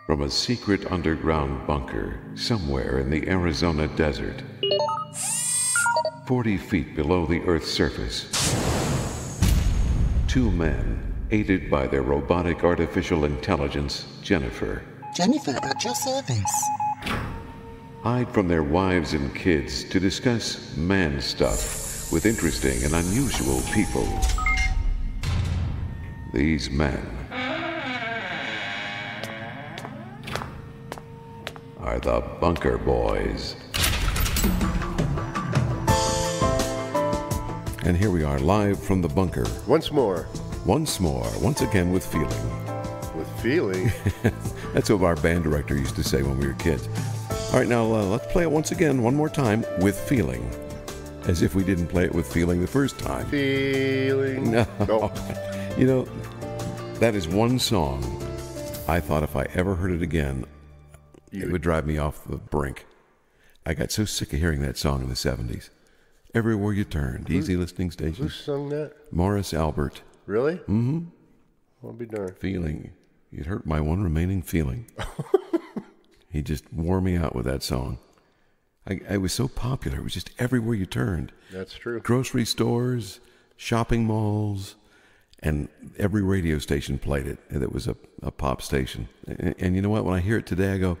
From a secret underground bunker somewhere in the Arizona desert, 40 feet below the Earth's surface, two men, aided by their robotic artificial intelligence, Jennifer, Jennifer, at your service. hide from their wives and kids to discuss man stuff with interesting and unusual people. These men are the Bunker Boys. And here we are, live from the bunker. Once more. Once more, once again with feeling. With feeling? That's what our band director used to say when we were kids. All right, now let's play it once again, one more time, with feeling. As if we didn't play it with feeling the first time. Feeling. No. Oh. You know, that is one song I thought if I ever heard it again, it would drive me off the brink. I got so sick of hearing that song in the 70s. Everywhere you turned, easy listening station. Who sung that? Morris Albert. Really? Mm-hmm. I'll be darned. Feeling. You'd hurt my one remaining feeling. He just wore me out with that song. I was so popular. It was just everywhere you turned. That's true. Grocery stores, shopping malls, and every radio station played it. That was a pop station. And you know what? When I hear it today, I go,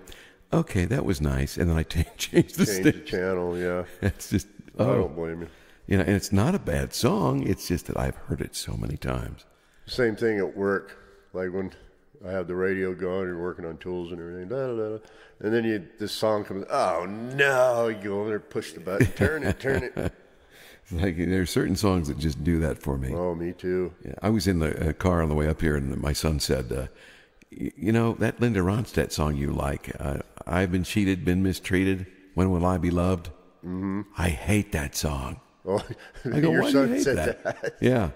okay, that was nice. And then I change the station. Change the channel, yeah. It's just, I don't blame you. You know, and it's not a bad song. It's just that I've heard it so many times. Same thing at work. Like when I have the radio going, you're working on tools and everything, and then this song comes, oh no, you go over there, push the button, turn it. Like there are certain songs that just do that for me. Oh, me too. Yeah, I was in the car on the way up here, and my son said, you know, that Linda Ronstadt song you like, I've been cheated, been mistreated, when will I be loved? Mm-hmm. I hate that song. Oh, I go, your why son do you hate said that? Yeah.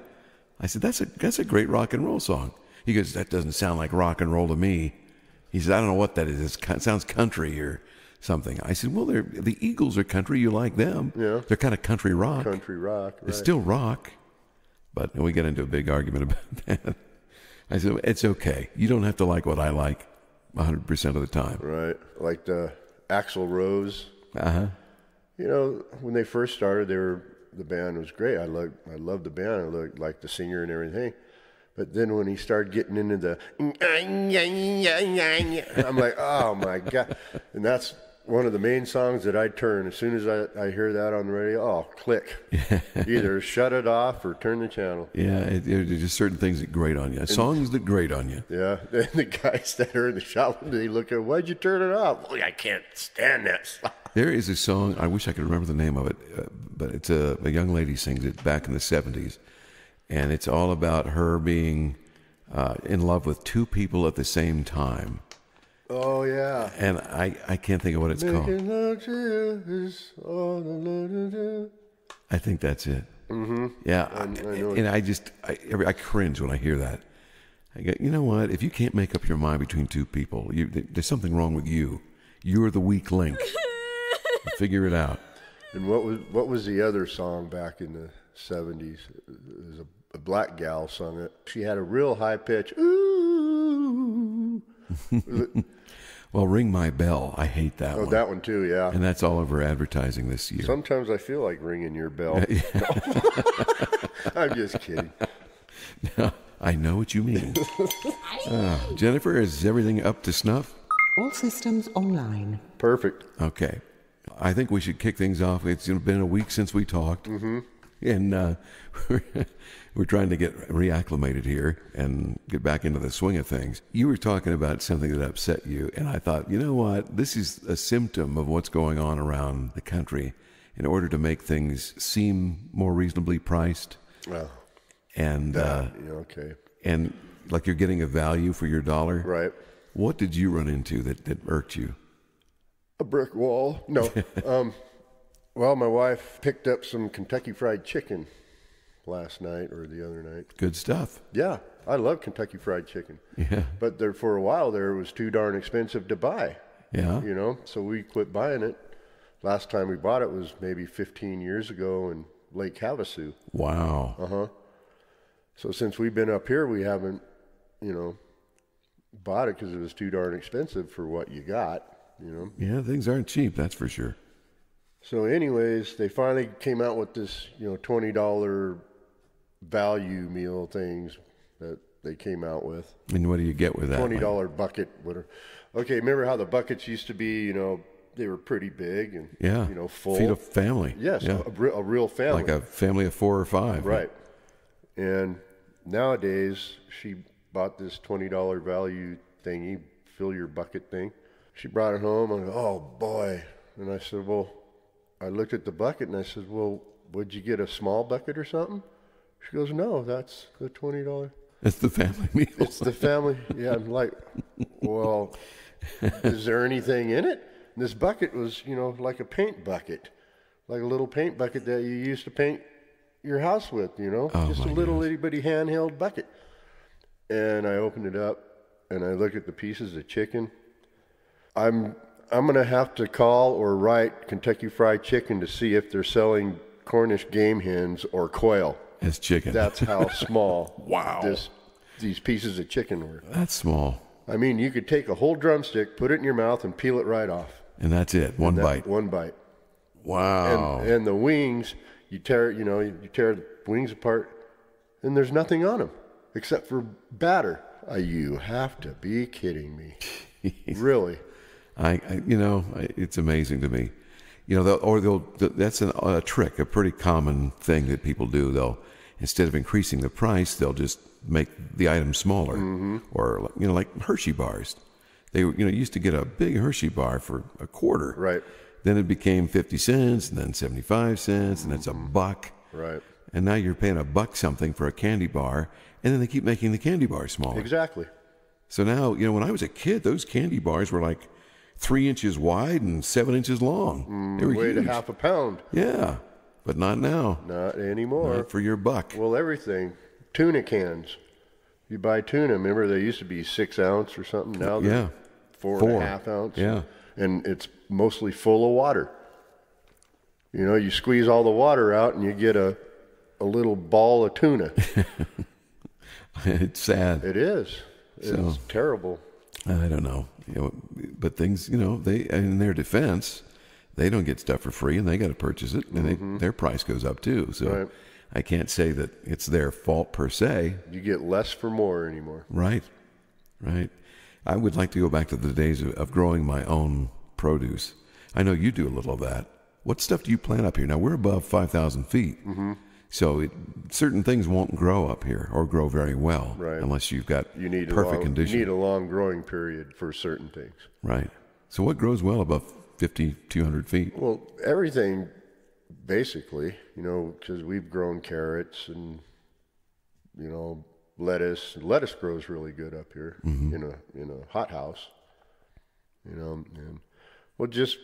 I said, that's a great rock and roll song. He goes, that doesn't sound like rock and roll to me. He said, I don't know what that is. It sounds country or something. I said, well, the Eagles are country. You like them. Yeah. They're kind of country rock. Country rock, right. It's still rock. But we get into a big argument about that. I said, it's okay. You don't have to like what I like 100% of the time. Right. Like the Axl Rose. Uh-huh. You know, when they first started, the band was great. I loved the band. I liked the singer and everything. But then when he started getting into the, I'm like, oh my God. And that's one of the main songs that I turn. As soon as I hear that on the radio, oh, click. Either shut it off or turn the channel. Yeah, there's just certain things that grate on you. Songs that grate on you. Yeah. And the guys that are in the shop, they look at, why'd you turn it off? Well, I can't stand that song. There is a song, I wish I could remember the name of it, but it's a young lady sings it back in the 70s. And it's all about her being in love with two people at the same time. Oh, yeah. And I can't think of what it's called. I think that's it. Mm-hmm. Yeah. I cringe when I hear that. I go, you know what? If you can't make up your mind between two people, there's something wrong with you. You're the weak link. Figure it out. And what was the other song back in the 70s? It was a black gal sung it. She had a real high pitch. Ooh. Well, Ring My Bell. I hate that one. Oh, that one too, yeah. And that's all over advertising this year. Sometimes I feel like ringing your bell. I'm just kidding. No, I know what you mean. Jennifer, is everything up to snuff? All systems online. Perfect. Okay. I think we should kick things off. It's been a week since we talked. Mm-hmm. And we're trying to get reacclimated here and get back into the swing of things. You were talking about something that upset you, and I thought, you know what? This is a symptom of what's going on around the country in order to make things seem more reasonably priced. Well, and okay. And like you're getting a value for your dollar. Right. What did you run into that irked you? A brick wall. No. Well, my wife picked up some Kentucky Fried Chicken last night or the other night. Good stuff. Yeah, I love Kentucky Fried Chicken. Yeah. But for a while there, it was too darn expensive to buy. Yeah. You know, so we quit buying it. Last time we bought it was maybe 15 years ago in Lake Havasu. Wow. Uh-huh. So since we've been up here, we haven't, bought it because it was too darn expensive for what you got, you know. Yeah, things aren't cheap, that's for sure. So anyways, they finally came out with this, you know, $20 value meal things that they came out with. And what do you get with that? $20 bucket. Whatever. Okay, remember how the buckets used to be, you know, they were pretty big and, Yeah. you know, full. Feed a family. Yes, Yeah. a real family. Like a family of 4 or 5. Right. And nowadays, she bought this $20 value thingy, fill your bucket thing. She brought it home. I go, oh, boy. And I said, well, I looked at the bucket and I said, well, would you get a small bucket or something? She goes, no, that's the $20. It's the family meal. It's the family. Yeah, I'm like, well, is there anything in it? And this bucket was, you know, like a paint bucket, like a little paint bucket that you used to paint your house with, you know, Oh, just a my little gosh. itty bitty handheld bucket. And I opened it up and I looked at the pieces of chicken. I'm going to have to call or write Kentucky Fried Chicken to see if they're selling Cornish game hens or quail. It's chicken. That's how small Wow. these pieces of chicken were. That's small. I mean, you could take a whole drumstick, put it in your mouth, and peel it right off. And that's it. One bite. One bite. Wow. And the wings, you tear the wings apart, and there's nothing on them except for batter. You have to be kidding me. Really? It's amazing to me. You know, that's a trick, a pretty common thing that people do. They'll, instead of increasing the price, they'll just make the item smaller. Mm-hmm. Or, you know, like Hershey bars. They, you know, used to get a big Hershey bar for a quarter. Right. Then it became 50 cents, and then 75 cents, and it's $1. Right. And now you're paying $1 something for a candy bar, and then they keep making the candy bar smaller. Exactly. So now, you know, when I was a kid, those candy bars were like 3 inches wide and 7 inches long. They were Weighed huge. a half a pound. Yeah, but not now. Not anymore. Not for your buck. Well, everything. Tuna cans. You buy tuna. Remember, they used to be 6 ounce or something. Now they're Yeah. 4.5 ounce. Yeah. And it's mostly full of water. You know, you squeeze all the water out and you get a little ball of tuna. It's sad. It is. It's So- terrible. I don't know. You know, but things, you know, they, in their defense, they don't get stuff for free, and they got to purchase it, and their price goes up too. So Right. I can't say that it's their fault per se. You get less for more anymore. Right. Right. I would like to go back to the days of growing my own produce. I know you do a little of that. What stuff do you plant up here? Now, we're above 5,000 feet. Mm-hmm. So certain things won't grow up here or grow very well Right. unless you've got You need perfect conditions. You need a long growing period for certain things. Right. So what grows well above 50, 200 feet? Well, everything, basically, you know, because we've grown carrots and, you know, lettuce. Lettuce grows really good up here in a hothouse, you know. And well, just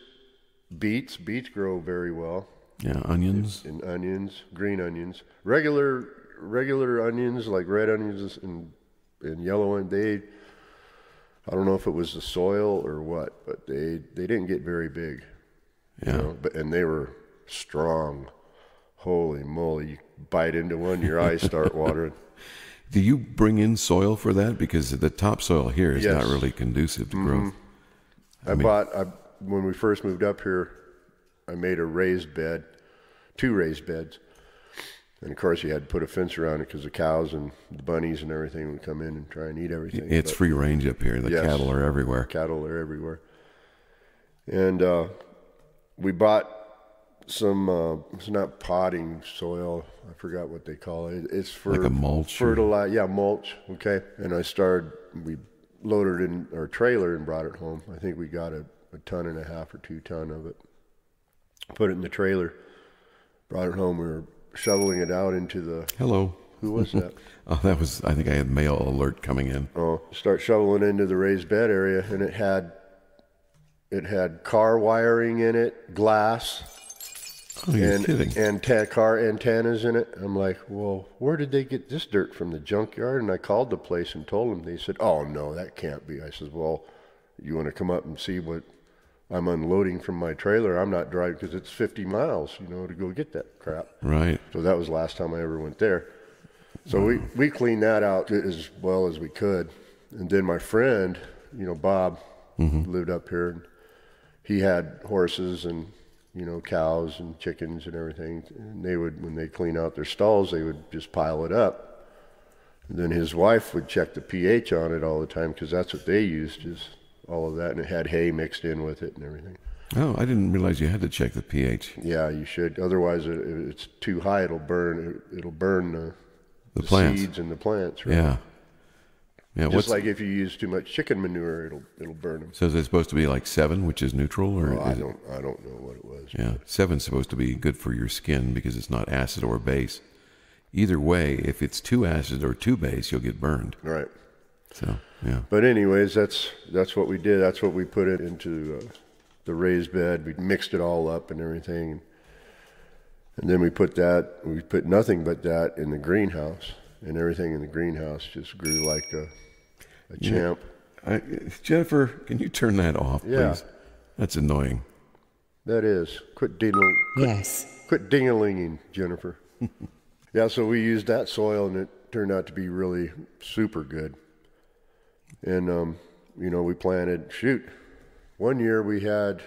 beets. Beets grow very well. Yeah, onions. And onions, green onions, regular onions like red onions and yellow onions. I don't know if it was the soil or what, but they didn't get very big. Yeah. You know, and they were strong. Holy moly! You bite into one, your eyes start watering. Do you bring in soil for that? Because the topsoil here is Yes. not really conducive to growth. When we first moved up here, I made a raised bed, 2 raised beds. And of course, you had to put a fence around it because the cows and the bunnies and everything would come in and try and eat everything. It's But free range up here. The Yes. cattle are everywhere. cattle are everywhere. And we bought some, it's not potting soil, I forgot what they call it. It's for Like a mulch or- fertilizer. Yeah, mulch, okay. And we loaded it in our trailer and brought it home. I think we got a 1.5 ton or 2 ton of it. Put it in the trailer, brought it home. We were shoveling it out into the. Hello. Who was that? Oh, that was, I think I had mail alert coming in. Start shoveling into the raised bed area, and it had car wiring in it, glass, Oh, you're kidding. and car antennas in it. I'm like, well, where did they get this dirt from? The junkyard? And I called the place and told them. They said, oh no, that can't be. I said, well, you want to come up and see what I'm unloading from my trailer? I'm not driving because it's 50 miles, you know, to go get that crap. Right. So that was the last time I ever went there. So we cleaned that out as well as we could. And then my friend, Bob, lived up here, and he had horses and, cows and chickens and everything. And they would, when they clean out their stalls, they would just pile it up. And then his wife would check the pH on it all the time, because that's what they used, is all of that. And it had hay mixed in with it and everything. Oh, I didn't realize you had to check the pH. Yeah, you should. Otherwise, if it's too high, it'll burn the plants. Seeds and the plants. Right? Yeah. Yeah. Just like if you use too much chicken manure, it'll burn them. So is it supposed to be like 7, which is neutral, or I don't know what it was. Yeah, 7's supposed to be good for your skin because it's not acid or base. Either way, if it's too acid or too base, you'll get burned. Right. So yeah. But anyways, that's what we did. That's what we put it into the raised bed. We mixed it all up and everything, and then we put nothing but that in the greenhouse, and everything in the greenhouse just grew like a champ. Jennifer, can you turn that off, please? Yeah. That's annoying. That is. Quit ding-a-linging, Jennifer. Yeah, so we used that soil, and it turned out to be really super good. And, we planted, one year we had,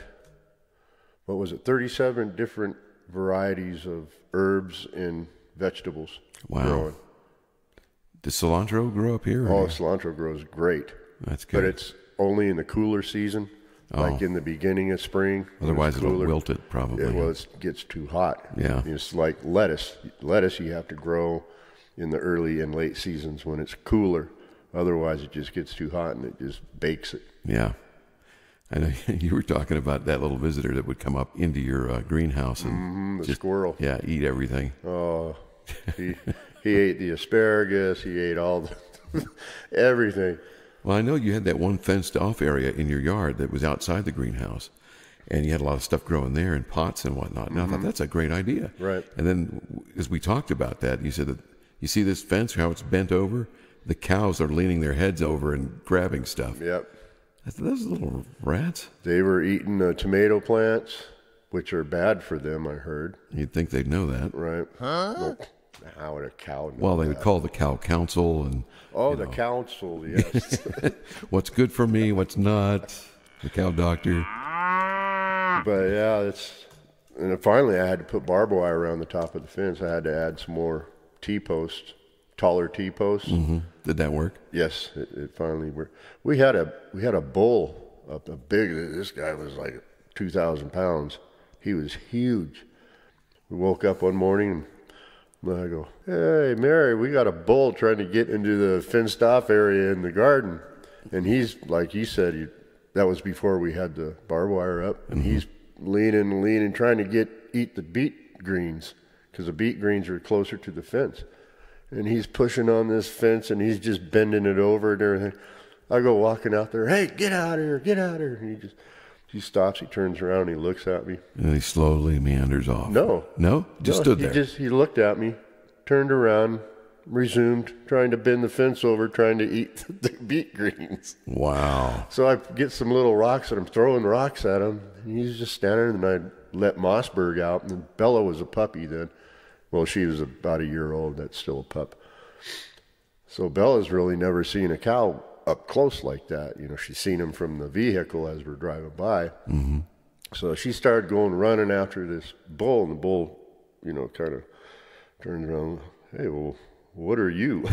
37 different varieties of herbs and vegetables growing. Does cilantro grow up here? Oh, cilantro grows great. That's good. But it's only in the cooler season, like in the beginning of spring. Otherwise it'll wilt it probably. It gets too hot. Yeah. It's like lettuce. Lettuce you have to grow in the early and late seasons when it's cooler. Otherwise it just gets too hot and it just bakes it. Yeah. I know you were talking about that little visitor that would come up into your greenhouse and the squirrel. Yeah, eat everything. Oh, he ate the asparagus. He ate all everything. Well, I know you had that one fenced-off area in your yard that was outside the greenhouse, and you had a lot of stuff growing there in pots and whatnot. And I thought, that's a great idea. Right. And then as we talked about that, you said that you see this fence, how it's bent over? The cows are leaning their heads over and grabbing stuff. Yep. I said, those little rats. They were eating the tomato plants, which are bad for them, I heard. You'd think they'd know that. Right. Huh? How would a cow know Well, they that? would call the cow council and... the council, yes. What's good for me, what's not, the cow doctor. But yeah, and finally I had to put barbed wire around the top of the fence. I had to add some more T-posts, taller T-posts. Mm-hmm. Did that work? Yes, it finally worked. We had a bull, a big, this guy was like 2,000 pounds. He was huge. We woke up one morning and I go, hey, Mary, we got a bull trying to get into the fenced off area in the garden. And he's, like you said, that was before we had the barbed wire up. And he's leaning, trying to eat the beet greens, because the beet greens are closer to the fence. And he's pushing on this fence, and he's just bending it over and everything. I go walking out there, hey, get out of here, get out of here. And he stops, he turns around, he looks at me. And he slowly meanders off. No? Just stood there. He looked at me, turned around, resumed, trying to bend the fence over, trying to eat the beet greens. Wow. So I get some little rocks, and I'm throwing rocks at him, and he's just standing there, and I let Mossberg out, and Bella was a puppy then. Well, she was about a year old. That's still a pup. So Bella's really never seen a cow up close like that. She's seen him from the vehicle as we're driving by. Mm-hmm. So she started running after this bull, and the bull, kind of turned around. Hey, well, what are you?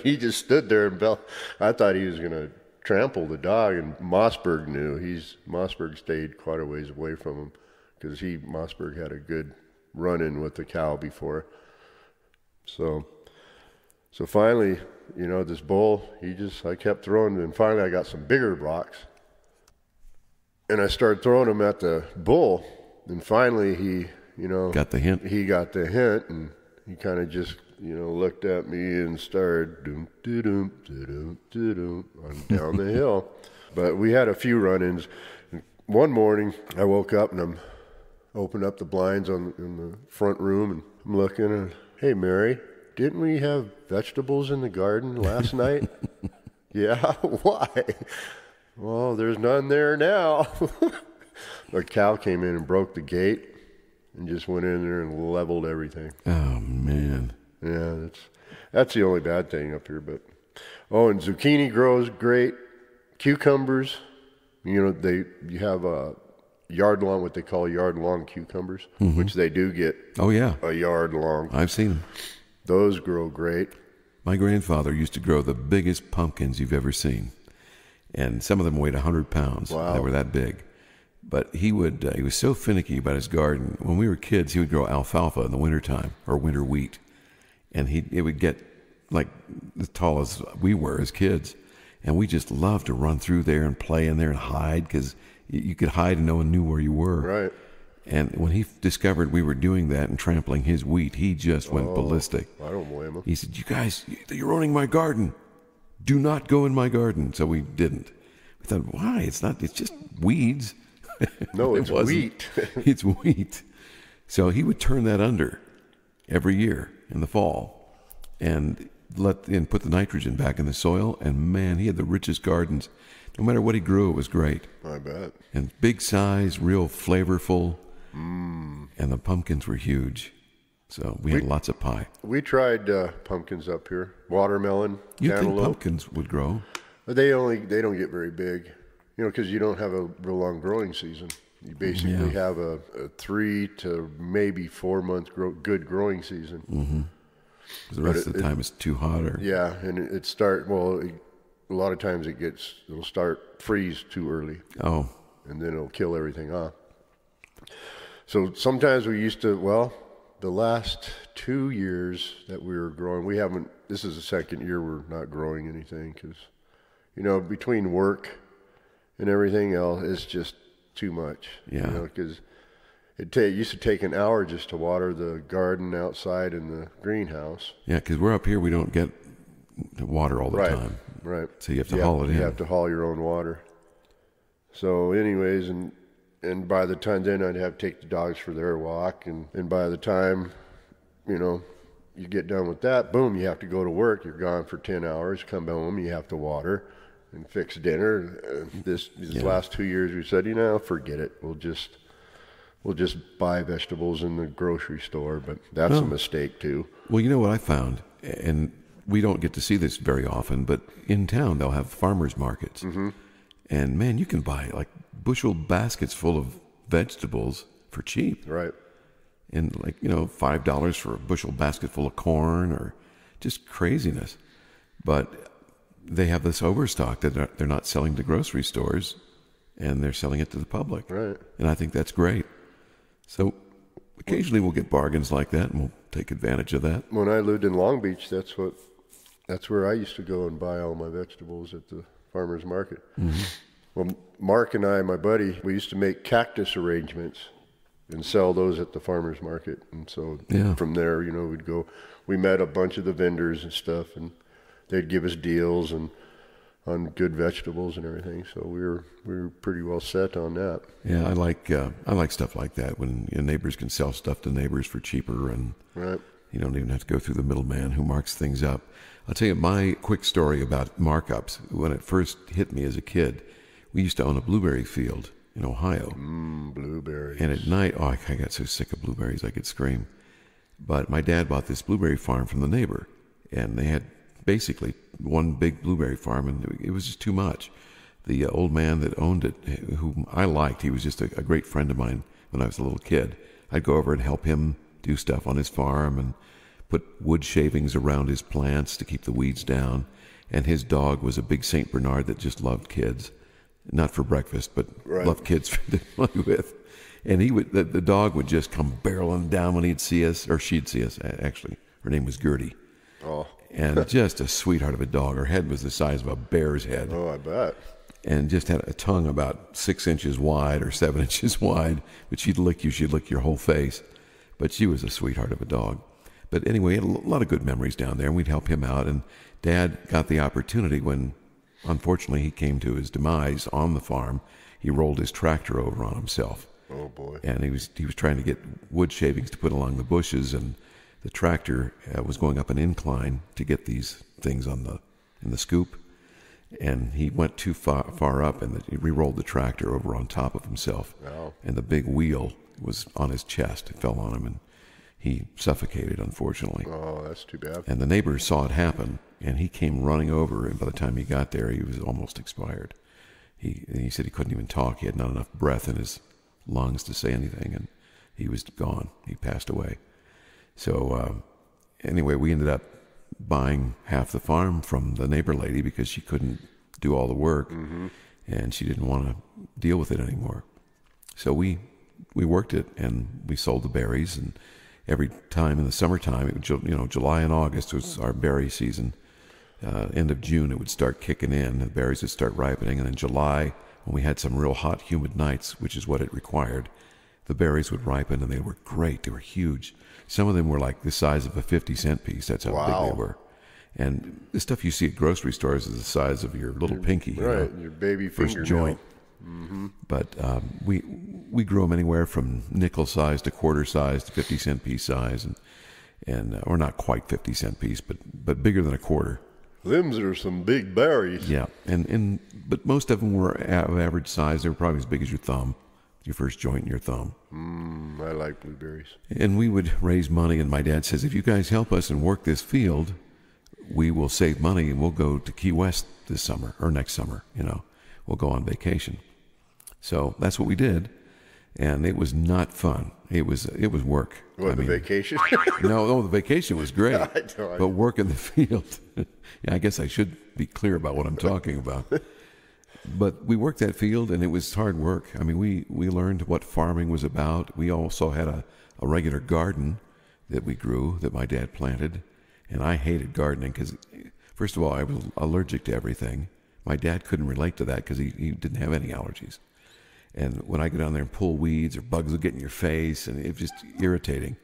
He just stood there, and I thought he was going to trample the dog, and Mossberg knew. Mossberg stayed quite a ways away from him because Mossberg had a good run-in with the cow before. So finally, this bull, I kept throwing, and finally I got some bigger rocks, and I started throwing them at the bull, and finally he, got the hint. He got the hint, and he kind of just, looked at me and started doom, doom, doom, doom, down the hill. But we had a few run-ins. One morning I woke up and I'm opened up the blinds in the front room, and I'm looking and, hey, Mary, didn't we have vegetables in the garden last night? Yeah, why? Well, there's none there now. A cow came in and broke the gate and just went in there and leveled everything. Oh, man. Yeah, that's the only bad thing up here, but Oh, and zucchini grows great. Cucumbers, you have a yard long, what they call yard long cucumbers, which they do get Oh, yeah. a yard long. I've seen them. Those grow great. My grandfather used to grow the biggest pumpkins you've ever seen. And some of them weighed 100 pounds. Wow. They were that big. But he was so finicky about his garden. When we were kids, he would grow alfalfa in the wintertime, or winter wheat. And it would get like as tall as we were as kids. And we just loved to run through there and play in there and hide, because you could hide and no one knew where you were. Right. And when he discovered we were doing that and trampling his wheat, he just went ballistic. I don't blame him. He said, "You guys, you're owning my garden. Do not go in my garden." So we didn't. We thought, why? It's just weeds. No, it's wheat. It's wheat. So he would turn that under every year in the fall and put the nitrogen back in the soil. And man, he had the richest gardens. No matter what he grew, it was great. I bet. And big size, real flavorful. And the pumpkins were huge. So we had lots of pie. We tried pumpkins up here. Watermelon, You'd think cantaloupe. pumpkins would grow. But they don't get very big, because you don't have a real long growing season. You basically have a 3 to maybe 4 month good growing season. Mm-hmm. The rest of the time it's too hot. Yeah, and a lot of times it'll start freeze too early. Oh. And then it'll kill everything off. So sometimes we used to, the last 2 years that we were growing, this is the second year we're not growing anything, because, between work and everything else, it's just too much. Yeah. Because it used to take an hour just to water the garden outside in the greenhouse. Yeah, because we're up here, we don't get water all the time. Right. So you have to haul it in. You have to haul your own water. So anyways, and by the time then I'd have to take the dogs for their walk, and by the time, you get done with that, boom, you have to go to work. You're gone for 10 hours, come home, you have to water and fix dinner. These last 2 years we said, forget it. We'll just buy vegetables in the grocery store, but that's a mistake too. Well, you know what I found, and we don't get to see this very often, but in town they'll have farmers markets. Mm-hmm. And man, you can buy like bushel baskets full of vegetables for cheap. Right. And $5 for a bushel basket full of corn, or just craziness. But they have this overstock that they're not selling to grocery stores, and they're selling it to the public. Right. And I think that's great. So occasionally we'll get bargains like that, and we'll take advantage of that. When I lived in Long Beach, that's where I used to go and buy all my vegetables at the farmer's market. Mm-hmm. Well, Mark and I, my buddy, we used to make cactus arrangements and sell those at the farmer's market. And so from there, we met a bunch of the vendors and stuff, and they'd give us deals on good vegetables and everything. So we were pretty well set on that. Yeah, I like stuff like that, when your neighbors can sell stuff to neighbors for cheaper, and right. You don't even have to go through the middleman who marks things up. I'll tell you my quick story about markups. When it first hit me as a kid, we used to own a blueberry field in Ohio. Blueberries. And at night, I got so sick of blueberries I could scream. But my dad bought this blueberry farm from the neighbor, and they had basically one big blueberry farm, and it was just too much. The old man that owned it, whom I liked, he was just a great friend of mine when I was a little kid. I'd go over and help him do stuff on his farm and put wood shavings around his plants to keep the weeds down. And his dog was a big St. Bernard that just loved kids. Not for breakfast, but loved kids to play with. And the dog would just come barreling down when he'd see us, or she'd see us, actually. Her name was Gertie. Oh. And just a sweetheart of a dog. Her head was the size of a bear's head. Oh, I bet. And just had a tongue about 6 inches wide or 7 inches wide. But she'd lick your whole face. But she was a sweetheart of a dog. But anyway, he had a lot of good memories down there, and we'd help him out. And Dad got the opportunity when, unfortunately, he came to his demise on the farm. He rolled his tractor over on himself. Oh, boy. And he was trying to get wood shavings to put along the bushes, and the tractor was going up an incline to get these things in the scoop. And he went too far up, and he re-rolled the tractor over on top of himself. Wow. And the big wheel was on his chest. It fell on him, and He suffocated, unfortunately. Oh, that's too bad. And the neighbor saw it happen, and he came running over, and by the time he got there, he was almost expired. He said he couldn't even talk. He had not enough breath in his lungs to say anything, and he was gone. He passed away. So anyway, we ended up buying half the farm from the neighbor lady because she couldn't do all the work, and she didn't want to deal with it anymore. So we worked it, and we sold the berries, and every time in the summertime, July and August was our berry season. End of June, it would start kicking in. The berries would start ripening. And in July, when we had some real hot, humid nights, which is what it required, the berries would ripen, and they were great. They were huge. Some of them were like the size of a 50-cent piece. That's how big they were. And the stuff you see at grocery stores is the size of your little pinky. Right, your baby first fingernail. joint. But we grew them anywhere from nickel size to quarter size to 50-cent piece size, and or not quite 50-cent piece, but bigger than a quarter. Them's are some big berries. Yeah, but most of them were of average size. They were probably as big as your thumb, your first joint in your thumb. I like blueberries. And we would raise money, and my dad says, if you guys help us and work this field, we will save money, and we'll go to Key West this summer, or next summer, We'll go on vacation. So that's what we did, and it was not fun. It was work. What, the vacation? No, the vacation was great, know. but work in the field. Yeah, I guess I should be clear about what I'm talking about. But we worked that field, and it was hard work. I mean, we learned what farming was about. We also had a regular garden that we grew, that my dad planted, and I hated gardening because, first of all, I was allergic to everything. My dad couldn't relate to that because he didn't have any allergies. And when I go down there and pull weeds, or bugs will get in your face, and it was just irritating.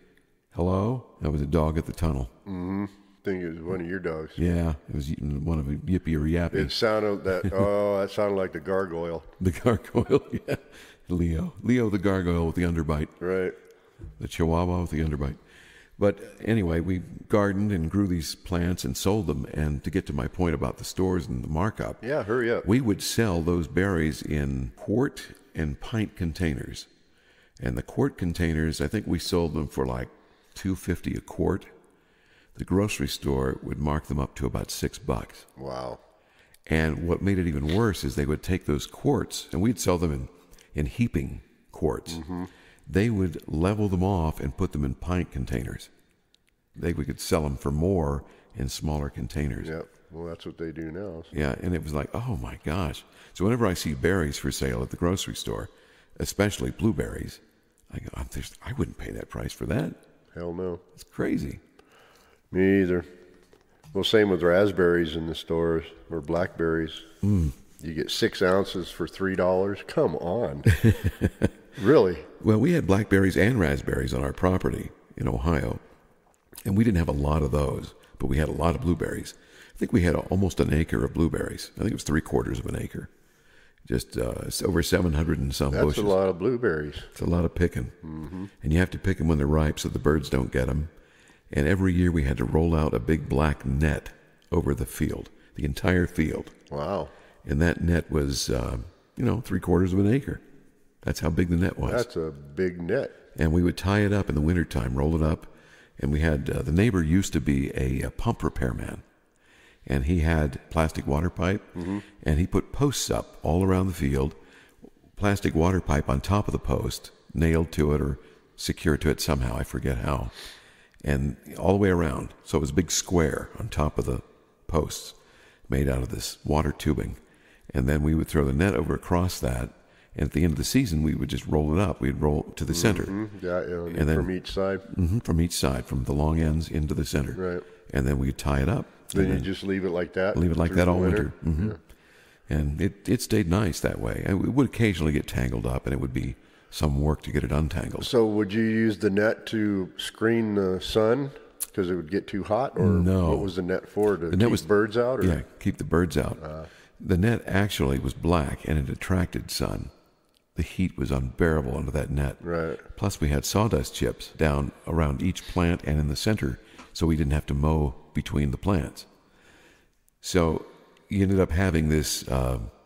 Hello? That was a dog at the tunnel. I think it was one of your dogs. Yeah, it was one of Yippee or Yappy. It sounded that sounded like the gargoyle. The gargoyle, yeah. Leo the gargoyle with the underbite. Right. The chihuahua with the underbite. But anyway, we gardened and grew these plants and sold them. And to get to my point about the stores and the markup, Yeah, hurry up. we would sell those berries in quart and pint containers. And the quart containers, I think we sold them for like $2.50 a quart. The grocery store would mark them up to about $6. Wow. And what made it even worse is they would take those quarts, and we'd sell them in heaping quarts. They would level them off and put them in pint containers. We could sell them for more in smaller containers. Yep. Well, that's what they do now. So. Yeah, and it was like, oh my gosh. So whenever I see berries for sale at the grocery store, especially blueberries, I go, I wouldn't pay that price for that. Hell no. It's crazy. Me either. Well, same with raspberries in the stores, or blackberries. You get 6 ounces for $3. Come on. Really? Well, we had blackberries and raspberries on our property in Ohio, and we didn't have a lot of those, but we had a lot of blueberries. I think we had almost an acre of blueberries. I think it was 3/4 of an acre. Just over 700 and some That's bushes. a lot of blueberries. It's a lot of picking. And you have to pick them when they're ripe so the birds don't get them. And every year we had to roll out a big black net over the field, the entire field. Wow. And that net was, 3/4 of an acre. That's how big the net was. That's a big net. And we would tie it up in the wintertime, roll it up. And we had, the neighbor used to be a pump repairman. And he had plastic water pipe, and he put posts up all around the field, plastic water pipe on top of the post, nailed to it or secured to it somehow, I forget how, and all the way around. So it was a big square on top of the posts made out of this water tubing. And then we would throw the net over across that, and at the end of the season, we would just roll it up. We'd roll to the center. Yeah, And then- from each side. From each side, from the long ends into the center. Right. And then we'd tie it up. Then and you just leave it like that? leave it like through that the all winter. And it stayed nice that way. And it would occasionally get tangled up, and it would be some work to get it untangled. So would you use the net to screen the sun because it would get too hot? Or No. what was the net for? To The net keep was birds out? Or? Yeah, keep the birds out. The net actually was black, and it attracted sun. The heat was unbearable under that net. Right. Plus, we had sawdust chips down around each plant and in the center, so we didn't have to mow between the plants. So you ended up having this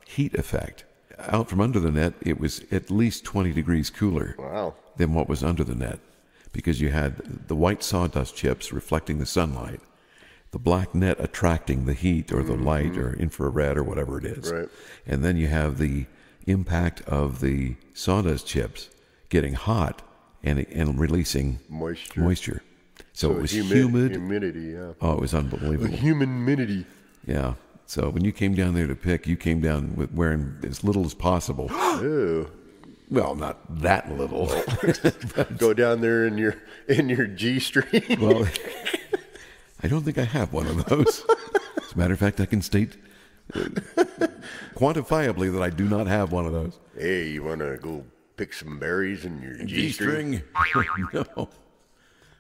heat effect. Out from under the net, it was at least 20 degrees cooler Wow. than what was under the net, because you had the white sawdust chips reflecting the sunlight, the black net attracting the heat or the light or infrared or whatever it is. Right. And then you have the impact of the sawdust chips getting hot and releasing Moisture. So it was humid. Humidity, yeah. Oh, it was unbelievable. Humidity. Yeah. So when you came down there to pick, you came down with wearing as little as possible. Ew. Well, not that little. Go down there in your G-string. Well, I don't think I have one of those. As a matter of fact, I can state quantifiably that I do not have one of those. Hey, you want to go pick some berries in your G-string? No.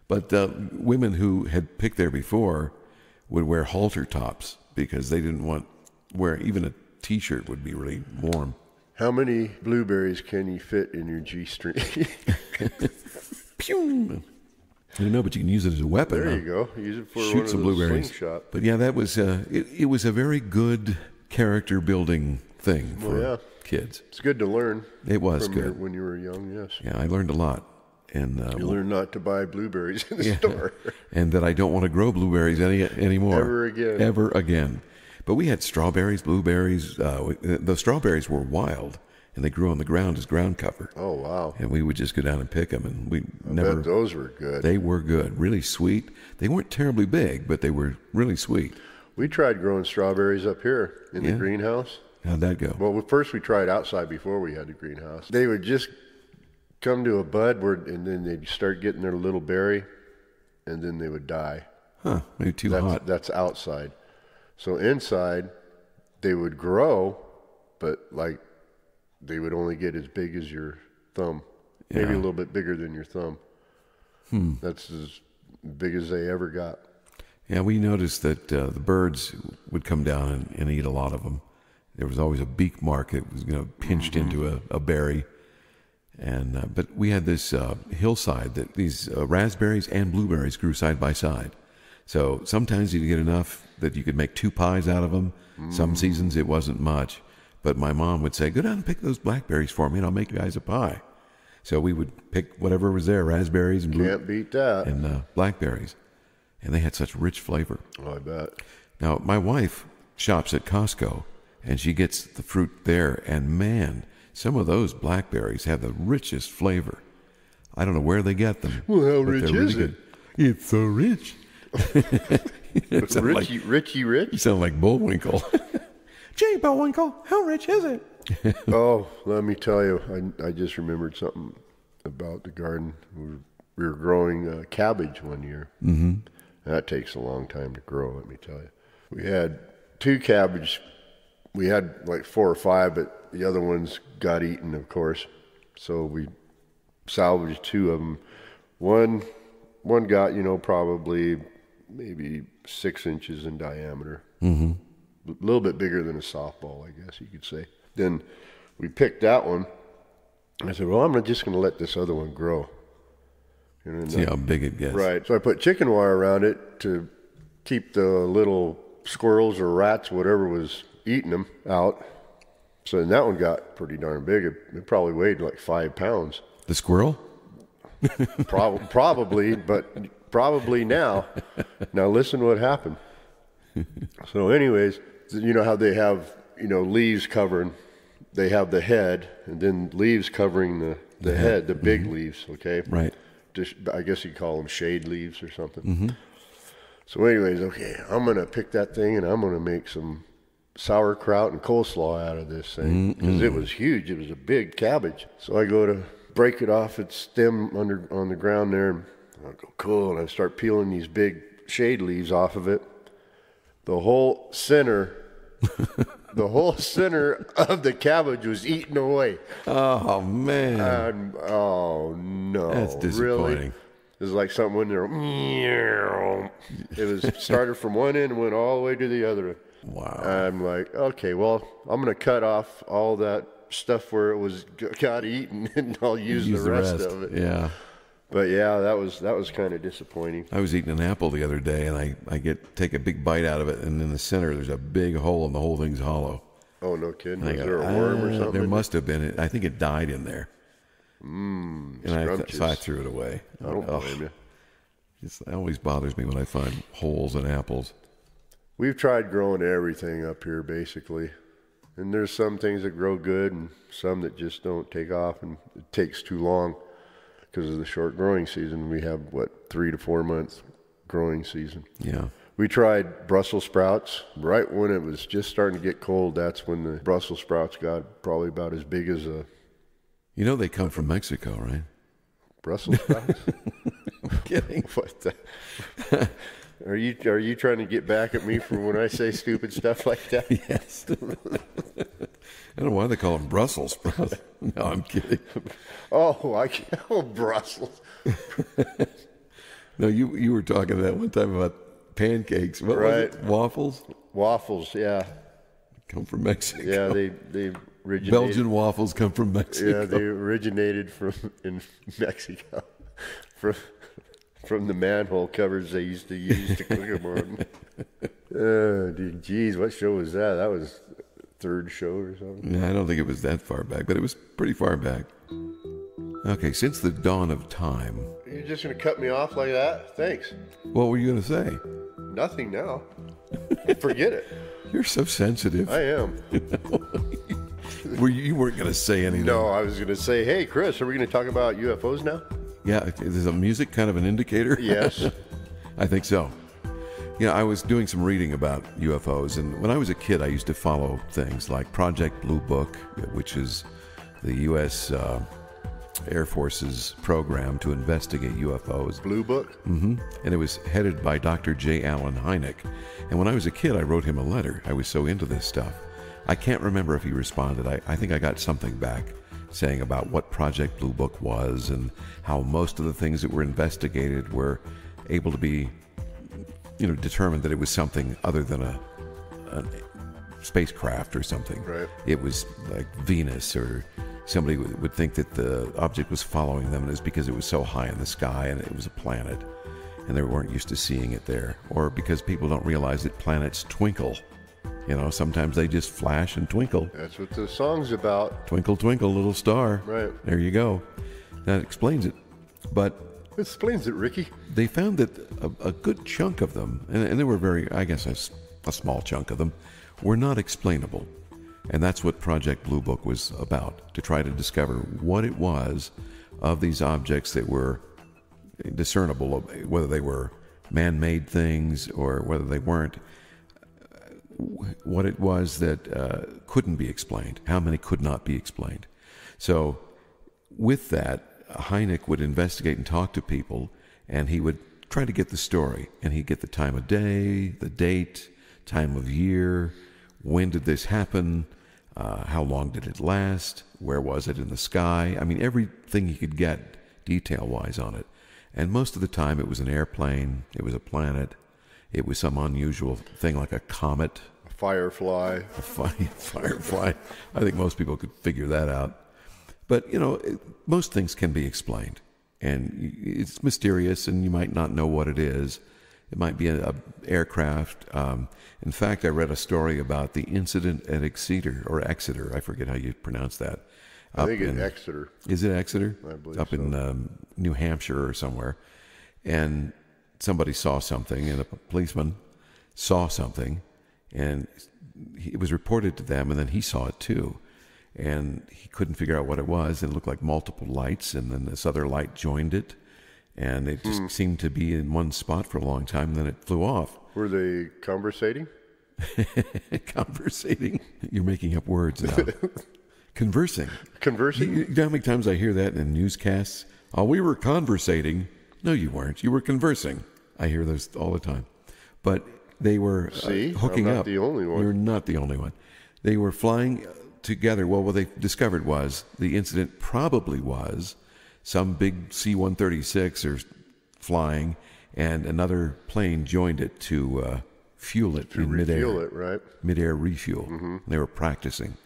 But women who had picked there before would wear halter tops because they didn't want wear even a T-shirt would be really warm. How many blueberries can you fit in your G-string? Pew! I don't know, but you can use it as a weapon. There huh? you go. Use it for Shoot one of some those blueberries. slingshot. But yeah, that was it was a very good character building thing for kids. It's good to learn. It was from good when you were young. Yes. Yeah, I learned a lot, and You learn not to buy blueberries in the store. and that I don't want to grow blueberries anymore Ever again. But we had strawberries, blueberries. The strawberries were wild, and they grew on the ground as ground cover. Oh wow! And we would just go down and pick them, and we never. Bet those were good. They were good, really sweet. They weren't terribly big, but they were really sweet. We tried growing strawberries up here in the greenhouse. How'd that go? Well, first we tried outside before we had the greenhouse. They would just come to a bud, and then they'd start getting their little berry, and then they would die. Huh? Maybe too hot. That's outside. So inside, they would grow, but like they would only get as big as your thumb, maybe a little bit bigger than your thumb. That's as big as they ever got. Yeah, we noticed that the birds would come down and eat a lot of them. There was always a beak mark that was pinched into a berry. And but we had this hillside that these raspberries and blueberries grew side by side. So sometimes you'd get enough that you could make 2 pies out of them. Some seasons it wasn't much. But my mom would say, go down and pick those blackberries for me and I'll make you guys a pie. So we would pick whatever was there, raspberries and Can't beat that. and blackberries. And they had such rich flavor. Oh, I bet. Now, my wife shops at Costco and she gets the fruit there. And man, some of those blackberries have the richest flavor. I don't know where they get them. Well, how but rich they're really is it? good. It's so rich. Richie rich? You sound like Bullwinkle. Gee, Bullwinkle, how rich is it? Oh, let me tell you, I just remembered something about the garden. We were growing cabbage one year. Mm-hmm. That takes a long time to grow, let me tell you. We had 2 cabbage. We had like 4 or 5, but the other ones got eaten, of course. So we salvaged 2 of them. One got, probably maybe 6 inches in diameter. Mm-hmm. A little bit bigger than a softball, I guess you could say. Then we picked that one. I said, well, I'm just going to let this other one grow. See how big it gets. Right. So I put chicken wire around it to keep the little squirrels or rats, whatever was eating them, out. So then that one got pretty darn big. It probably weighed like 5 pounds. The squirrel? Probably, but probably now. Now listen what happened. So anyways, you know how they have, leaves covering. They have the head and then leaves covering the head, the big leaves, okay? Right. I guess you'd call them shade leaves or something. Mm-hmm. So anyways, okay, I'm going to pick that thing and I'm going to make some sauerkraut and coleslaw out of this thing because it was huge. It was a big cabbage. So I go to break it off its stem on the ground there. And I go, cool, and I start peeling these big shade leaves off of it. The whole center of the cabbage was eaten away. Oh, man. Oh, no. That's disappointing. Really? It was like something went there. It was started from one end and went all the way to the other. Wow. I'm like, okay, well, I'm going to cut off all that stuff where it got eaten and I'll use the rest of it. Yeah. But yeah, that was kind of disappointing. I was eating an apple the other day, and I take a big bite out of it, and in the center there's a big hole, and the whole thing's hollow. Oh, no kidding. And Was there a worm or something? There must have been. I think it died in there. And scrumptious. so I threw it away. I don't blame you. It always bothers me when I find holes in apples. We've tried growing everything up here, basically. And there's some things that grow good and some that just don't take off, and it takes too long because of the short growing season. We have, 3 to 4 months growing season. Yeah. We tried Brussels sprouts. Right when it was just starting to get cold, that's when the Brussels sprouts got probably about as big as a You know they come from Mexico, right? Brussels sprouts. I'm kidding. What the? Are you trying to get back at me for when I say stupid stuff like that? Yes. I don't know why they call them Brussels sprouts. No, I'm kidding. Oh, Brussels. No, you were talking that one time about pancakes. What was it? Waffles? Waffles, yeah. Come from Mexico. Yeah, they originated. Belgian waffles come from Mexico. Yeah, they originated in Mexico, from the manhole covers they used to use to cook them on. Geez, what show was that? That was third show or something. Yeah, I don't think it was that far back, but it was pretty far back. Okay, since the dawn of time. You're just gonna cut me off like that? Thanks. What were you going to say? Nothing now. Forget it. You're so sensitive. I am. You weren't going to say anything. No, I was gonna say, hey, Chris, are we gonna talk about UFOs now? Yeah, is the music kind of an indicator? Yes. I think so. Yeah, I was doing some reading about UFOs, and when I was a kid, I used to follow things like Project Blue Book, which is the U.S. Air Force's program to investigate UFOs. Blue Book? Mm-hmm. And it was headed by Dr. J. Allen Hynek. And when I was a kid, I wrote him a letter. I was so into this stuff. I can't remember if he responded. I think I got something back saying about what Project Blue Book was and how most of the things that were investigated were able to be, determined that it was something other than a spacecraft or something. Right. It was like Venus, or somebody would think that the object was following them, and it was because it was so high in the sky and it was a planet, and they weren't used to seeing it there. Or because people don't realize that planets twinkle. Sometimes they just flash and twinkle. That's what the song's about. Twinkle, twinkle, little star. Right. There you go. That explains it. But It explains it, Ricky. they found that a good chunk of them, and there were a small chunk of them, were not explainable. And that's what Project Blue Book was about, to try to discover what it was of these objects that were discernible, whether they were man-made things or whether they weren't, what it was that couldn't be explained, how many could not be explained. So with that, Hynek would investigate and talk to people, and he would try to get the story, and he'd get the time of day, the date, time of year, when did this happen, how long did it last, where was it in the sky. I mean, everything he could get detail-wise on it. And most of the time it was an airplane, it was a planet, it was some unusual thing like a comet. A firefly. A firefly. I think most people could figure that out. But, most things can be explained. And it's mysterious, and you might not know what it is. It might be an aircraft. In fact, I read a story about the incident at Exeter. I forget how you pronounce that. I think it's Exeter. Is it Exeter? I believe up so. In New Hampshire or somewhere. And somebody saw something, and a policeman saw something, and it was reported to them, and then he saw it too. And he couldn't figure out what it was, and it looked like multiple lights, and then this other light joined it. And it just seemed to be in one spot for a long time, and then it flew off. Were they conversating? Conversating? You're making up words now. Conversing. Conversing? You know how many times I hear that in newscasts? Oh, we were conversating. No, you weren't. You were conversing. I hear those all the time. But they were hooking I'm not up. the only one. You're not the only one. They were flying together. Well, what they discovered was the incident probably was some big C-136 or flying, and another plane joined it to fuel it in midair. Refuel it, right? Midair refuel. Mm-hmm. They were practicing.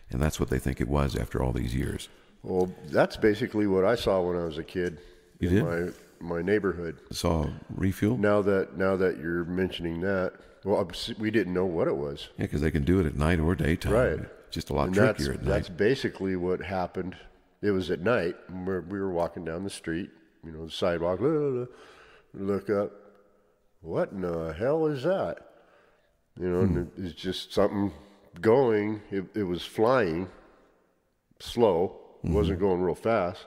And that's what they think it was after all these years. Well, that's basically what I saw when I was a kid. You did? My neighborhood. Saw refuel? Now that you're mentioning that, well, we didn't know what it was. Yeah, because they can do it at night or daytime. Right. Just a lot And trickier at night. That's basically what happened it was at night, and we were walking down the street, the sidewalk. Look up. What in the hell is that? And it's just something going. It was flying slow. It wasn't going real fast.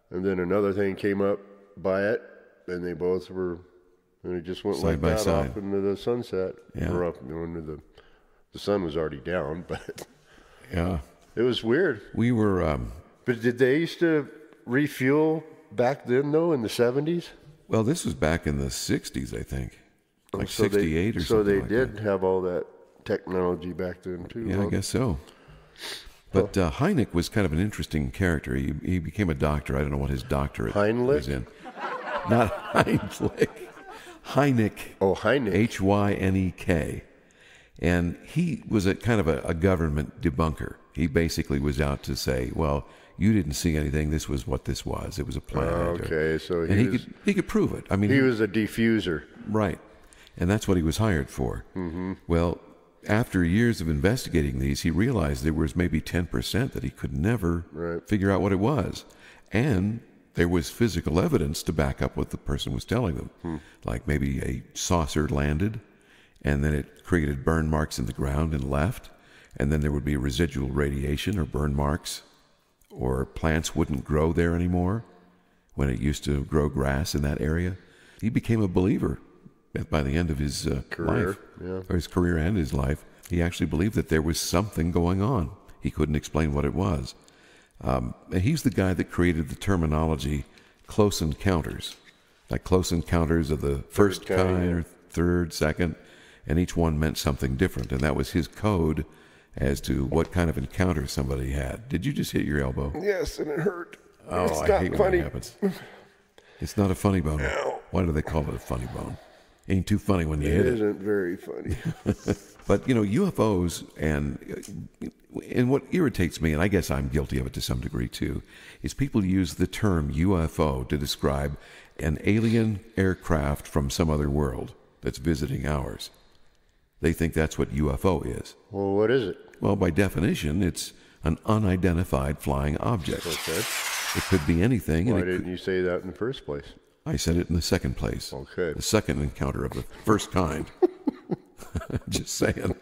And then another thing came up by it, and they both were, and it just went Side like by that side. off into the sunset. Yeah. Or up into the sun was already down, but Yeah. it was weird. We were, But did they used to refuel back then, though, in the 70s? well, this was back in the 60s, I think. Like So 68 or so something they like did that. have all that technology back then, too. Yeah, huh? I guess so. But Hynek was kind of an interesting character. He became a doctor. I don't know what his doctorate Heinrich? was in. Not Heinrich. Hynek. Oh, Hynek. Hynek. And he was a kind of a government debunker. He basically was out to say, well, you didn't see anything. This was what this was. It was a plan. Okay, so And he could prove it. I mean, he was a diffuser. right. And that's what he was hired for. Mm-hmm. Well, after years of investigating these, he realized there was maybe 10% that he could never figure out what it was. And there was physical evidence to back up what the person was telling them. Like maybe a saucer landed, and then it created burn marks in the ground and left. And then there would be residual radiation or burn marks, or plants wouldn't grow there anymore when it used to grow grass in that area. He became a believer by the end of his Career, life, yeah. or his career and his life. He actually believed that there was something going on. He couldn't explain what it was. And he's the guy that created the terminology close encounters, like close encounters of the first kind or third, second, and each one meant something different. And that was his code as to what kind of encounter somebody had. Did you just hit your elbow? Yes, and it hurt. Oh, it's I not hate funny. when that happens. It's not a funny bone. Ow. Why do they call it a funny bone? Ain't too funny when you It hit it. isn't very funny. But, UFOs and what irritates me, and I guess I'm guilty of it to some degree too, is people use the term UFO to describe an alien aircraft from some other world that's visiting ours. They think that's what UFO is. Well, what is it? Well, by definition, it's an unidentified flying object. Okay. It could be anything. Why And didn't you say that in the first place? I said it in the second place. Okay. The second encounter of the first kind. Just saying.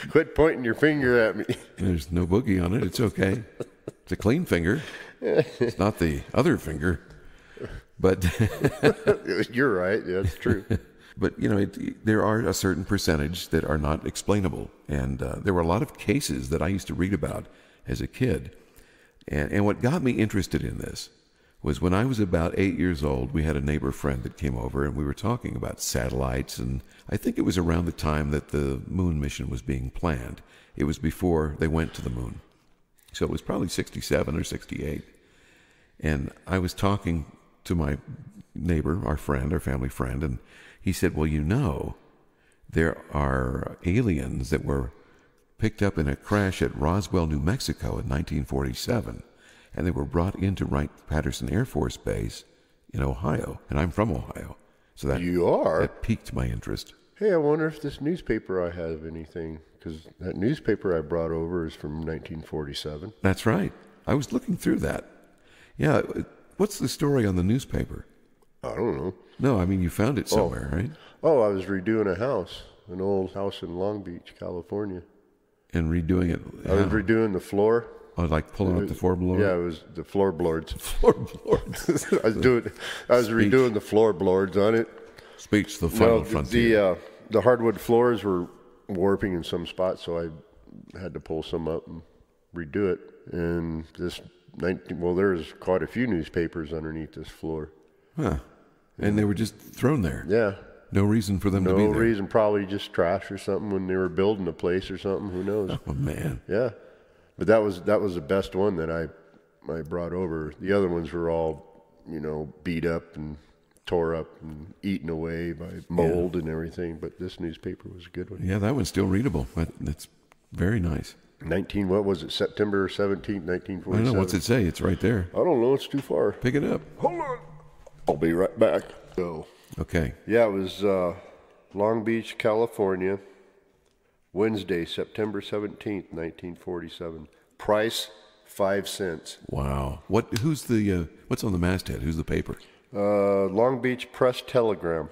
Quit pointing your finger at me. There's no boogie on it. It's okay. It's a clean finger. It's not the other finger. But You're right. Yeah, that's true. but there are a certain percentage that are not explainable. And there were a lot of cases that I used to read about as a kid. And what got me interested in this was when I was about 8 years old, we had a neighbor friend that came over and we were talking about satellites. And I think it was around the time that the moon mission was being planned. It was before they went to the moon. So it was probably 67 or 68. And I was talking to my neighbor, our family friend, and he said, well, there are aliens that were picked up in a crash at Roswell, New Mexico in 1947. And they were brought into Wright-Patterson Air Force Base in Ohio. And I'm from Ohio. So You are? that piqued my interest. Hey, I wonder if this newspaper I have anything, because that newspaper I brought over is from 1947. That's right. I was looking through that. Yeah, what's the story on the newspaper? I don't know. No, I mean, you found it somewhere, right? Oh, I was redoing a house, an old house in Long Beach, California. And redoing it. I was redoing the floor. Oh, like pulling up the floorboards? Yeah, it was the floorboards. Floorboards. I was redoing the floorboards on it. Speech, the final frontier. The hardwood floors were warping in some spots, so I had to pull some up and redo it. And there's quite a few newspapers underneath this floor. Huh. And they were just thrown there. Yeah. No reason for them to be No there. reason, probably just trash or something when they were building the place or something. Who knows? Oh, man. Yeah, but that was the best one that I brought over. The other ones were all beat up and tore up and eaten away by mold and everything. But this newspaper was a good one. Yeah, that one's still readable. That's very nice. September 17th, 1947. I don't know. What's it say? It's right there. I don't know. It's too far. Pick it up. Hold on. I'll be right back. So, Okay. yeah, it was Long Beach, California, Wednesday, September 17th, 1947. Price 5 cents. Wow. Who's the what's on the masthead? Who's the paper? Long Beach Press Telegram.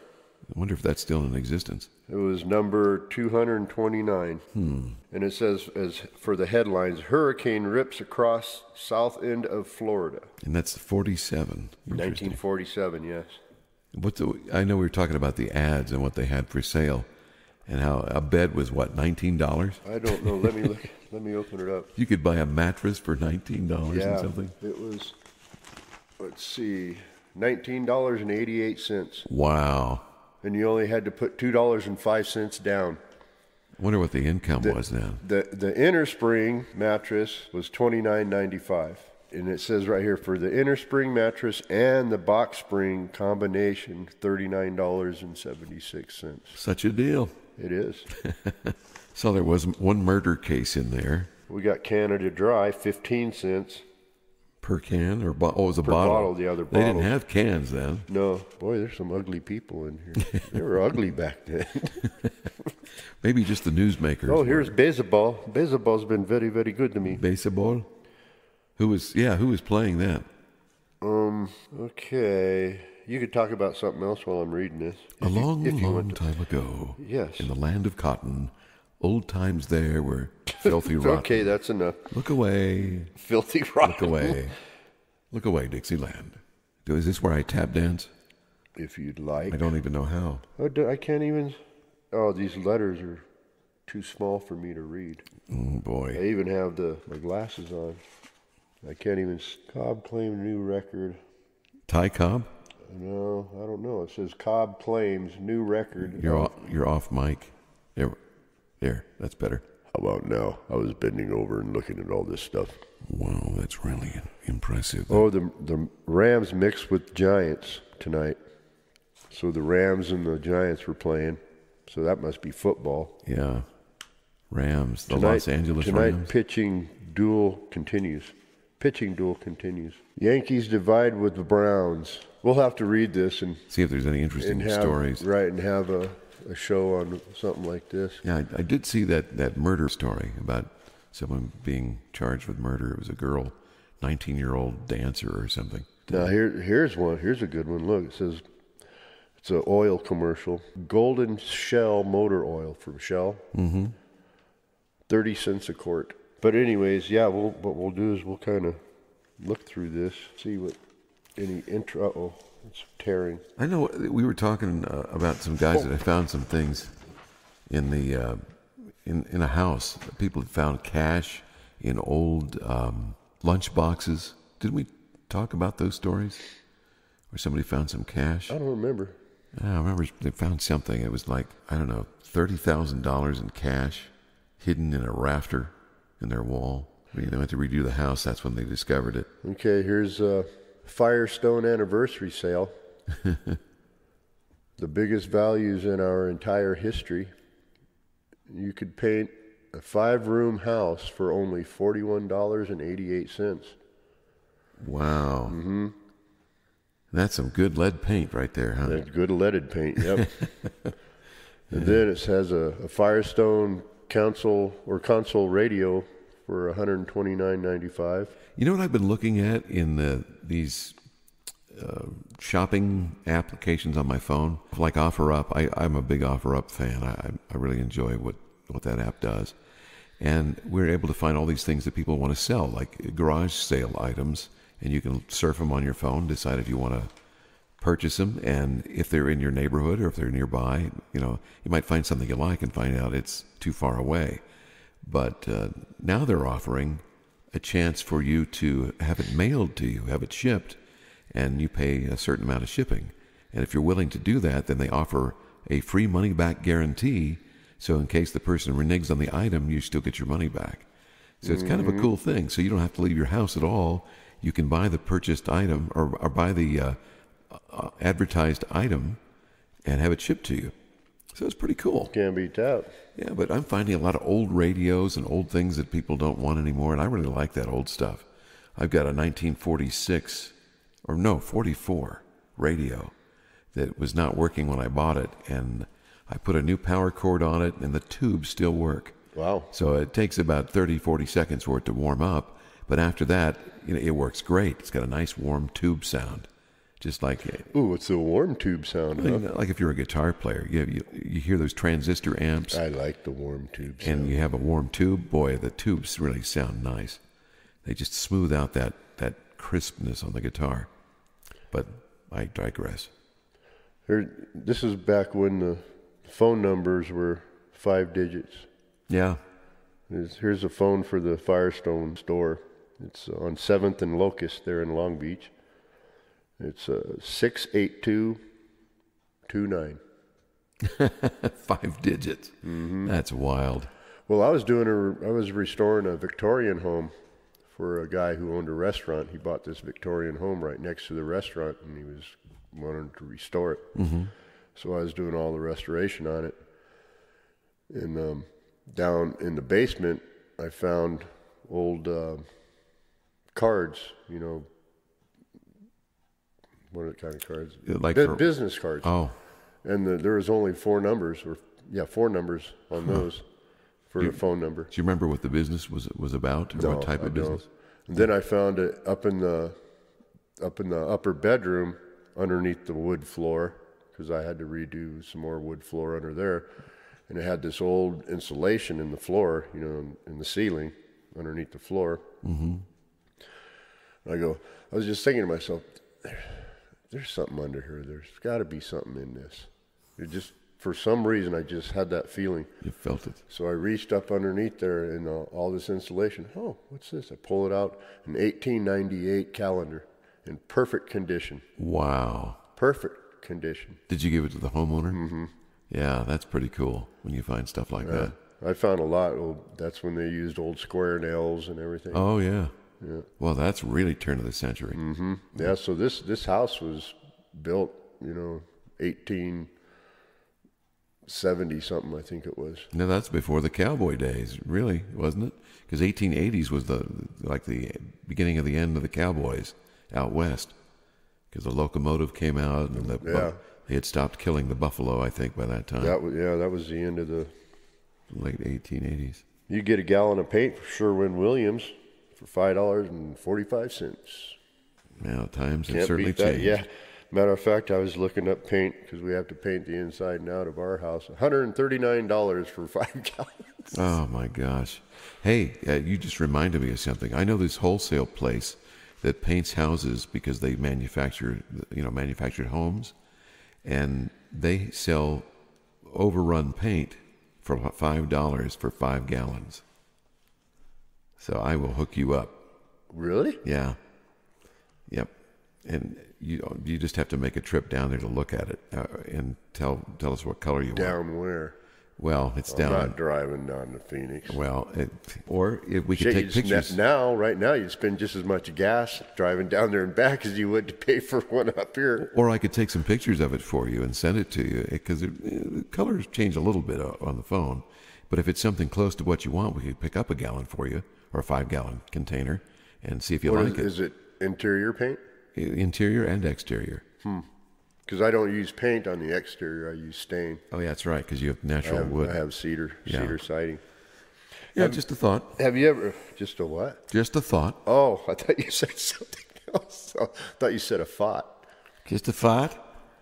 I wonder if that's still in existence. It was number 229. And it says, as for the headlines, hurricane rips across south end of Florida. And that's 47. 1947, yes. I know we were talking about the ads and what they had for sale, and how a bed was what, $19? I don't know. Let me look. Let me open it up. You could buy a mattress for $19 and something. It was. Let's see, $19.88, Wow. and you only had to put $2.05 down. I wonder what the income was then. The inner spring mattress was $29.95. And it says right here, for the inner spring mattress and the box spring combination, $39.76. Such a deal. It is. So there was one murder case in there. We got Canada Dry, 15 cents. Per can? Or it was a Per bottle? bottle, the other They didn't bottle. have cans then. No, boy, there's some ugly people in here. They were ugly back then. Maybe just the newsmakers. Oh, here's baseball. Baseball's been very, very good to me. Baseball? Who was playing that? Okay. You could talk about something else while I'm reading this. A long want to. time ago. Yes. In the land of cotton, old times there were filthy rotten. Okay, that's enough. Look away. Filthy rotten. Look away. Look away, Dixieland. Is this where I tap dance? If you'd like. I don't even know how. I can't even. Oh, these letters are too small for me to read. Oh, I boy. even have my glasses on. I can't even. Cobb claimed new record. Ty Cobb? No, I don't know. It says Cobb claims new record. You're off mic. There. That's better. How about now? I was bending over and looking at all this stuff. Wow, that's really impressive. Oh, the Rams mixed with Giants tonight. So the Rams and the Giants were playing. So that must be football. Yeah. Rams, the Tonight- Los Angeles tonight, Rams. pitching duel continues. Yankees divide with the Browns. We'll have to read this and See if there's any interesting have stories. right and have a show on something like this. Yeah, I did see that murder story about someone being charged with murder. It was a girl, 19-year-old dancer or something. Now here's one. Here's a good one. Look, it says it's an oil commercial. Golden Shell motor oil from Shell. 30 cents a quart. But anyways, yeah, what we'll do is we'll kind of look through this, see what any intro. Uh-oh, it's tearing. I know we were talking about some guys that had found some things in the in a house. People had found cash in old lunch boxes. Didn't we talk about those stories? Where somebody found some cash? I don't remember. I remember they found something. It was like, I don't know, $30,000 in cash hidden in a rafter in their wall. When they went to redo the house, that's when they discovered it. Okay, here's a Firestone anniversary sale. The biggest values in our entire history. You could paint a 5-room house for only $41.88. Wow. Mm-hmm. That's some good lead paint right there, huh? That's good leaded paint, yep. And then it has a Firestone console radio for $129.95. You know what I've been looking at in these shopping applications on my phone? Like OfferUp. I'm a big OfferUp fan. I really enjoy what that app does. And we're able to find all these things that people want to sell, like garage sale items. And you can surf them on your phone, decide if you want to purchase them. And if they're in your neighborhood or if they're nearby, you might find something you like and find out it's too far away. But now they're offering a chance for you to have it mailed to you, have it shipped, and you pay a certain amount of shipping. And if you're willing to do that, then they offer a free money-back guarantee. So in case the person reneges on the item, you still get your money back. So it's kind of a cool thing. So you don't have to leave your house at all. You can buy the purchased item or buy the advertised item and have it shipped to you. So it's pretty cool. Can't beat that. Yeah, but I'm finding a lot of old radios and old things that people don't want anymore, and I really like that old stuff. I've got a 44 radio that was not working when I bought it, and I put a new power cord on it, and the tubes still work. Wow. So it takes about 30, 40 seconds for it to warm up, But after that, it works great. It's got a nice warm tube sound, just like Ooh, it's a warm tube sound, huh? like if you're a guitar player, you hear those transistor amps, I like the warm tube sound. and you have a warm tube. Boy, the tubes really sound nice. They just smooth out that crispness on the guitar. But I digress. This is back when the phone numbers were 5 digits. Yeah. Here's a phone for the Firestone store. It's on 7th and Locust there in Long Beach. It's 68229. 5 digits. Mm-hmm. That's wild. Well, I was restoring a Victorian home for a guy who owned a restaurant. He bought this Victorian home right next to the restaurant, and he was wanting to restore it. Mm-hmm. So I was doing all the restoration on it. And down in the basement, I found old cards, what are the kind of cards? Like business cards. Oh. And there was only 4 numbers, 4 numbers on those for the phone number. Do you remember what the business was about, or No, what type I of business? don't. And then I found it up in the upper bedroom underneath the wood floor, because I had to redo some more wood floor under there. And it had this old insulation in the floor, in the ceiling underneath the floor. Mm-hmm. I was just thinking to myself, there's something under here. There's got to be something in this. For some reason, I just had that feeling. You felt it. So I reached up underneath there and all this insulation. Oh, what's this? I pull it out, an 1898 calendar in perfect condition. Wow. Perfect condition. Did you give it to the homeowner? Mm-hmm. Yeah, that's pretty cool when you find stuff like that. I found a lot. That's when they used old square nails and everything. Oh, yeah. Yeah. Well, that's really turn of the century. Mm-hmm. Yeah, so this house was built, 1870 something, I think it was. No, that's before the cowboy days, really, wasn't it? Because 1880s was the beginning of the end of the cowboys out west. Because the locomotive came out and they had stopped killing the buffalo, I think, by that time. That was the end of the late 1880s. You get a gallon of paint for Sherwin-Williams for $5.45. Now, times have Can't certainly beat that. changed. Yeah. Matter of fact, I was looking up paint because we have to paint the inside and out of our house. $139 for 5 gallons. Oh, my gosh. Hey, you just reminded me of something. I know this wholesale place that paints houses because they manufactured homes, and they sell overrun paint for $5 for 5 gallons. So I will hook you up. Really? Yeah. Yep. And you just have to make a trip down there to look at it and tell us what color you want. Down where? Well, it's down. I'm not driving down to Phoenix. Well, or if we could take pictures. Right now, you'd spend just as much gas driving down there and back as you would to pay for one up here. Or I could take some pictures of it for you and send it to you, because the colors change a little bit on the phone. But if it's something close to what you want, we could pick up a gallon for you, or a 5-gallon container, and see if you like it. Is it interior paint? Interior and exterior. Because I don't use paint on the exterior. I use stain. Oh, yeah, that's right, because you have natural wood. I have cedar siding. Yeah, just a thought. Have you ever... Just a what? Just a thought. Oh, I thought you said something else. I thought you said a thought. Just a thought?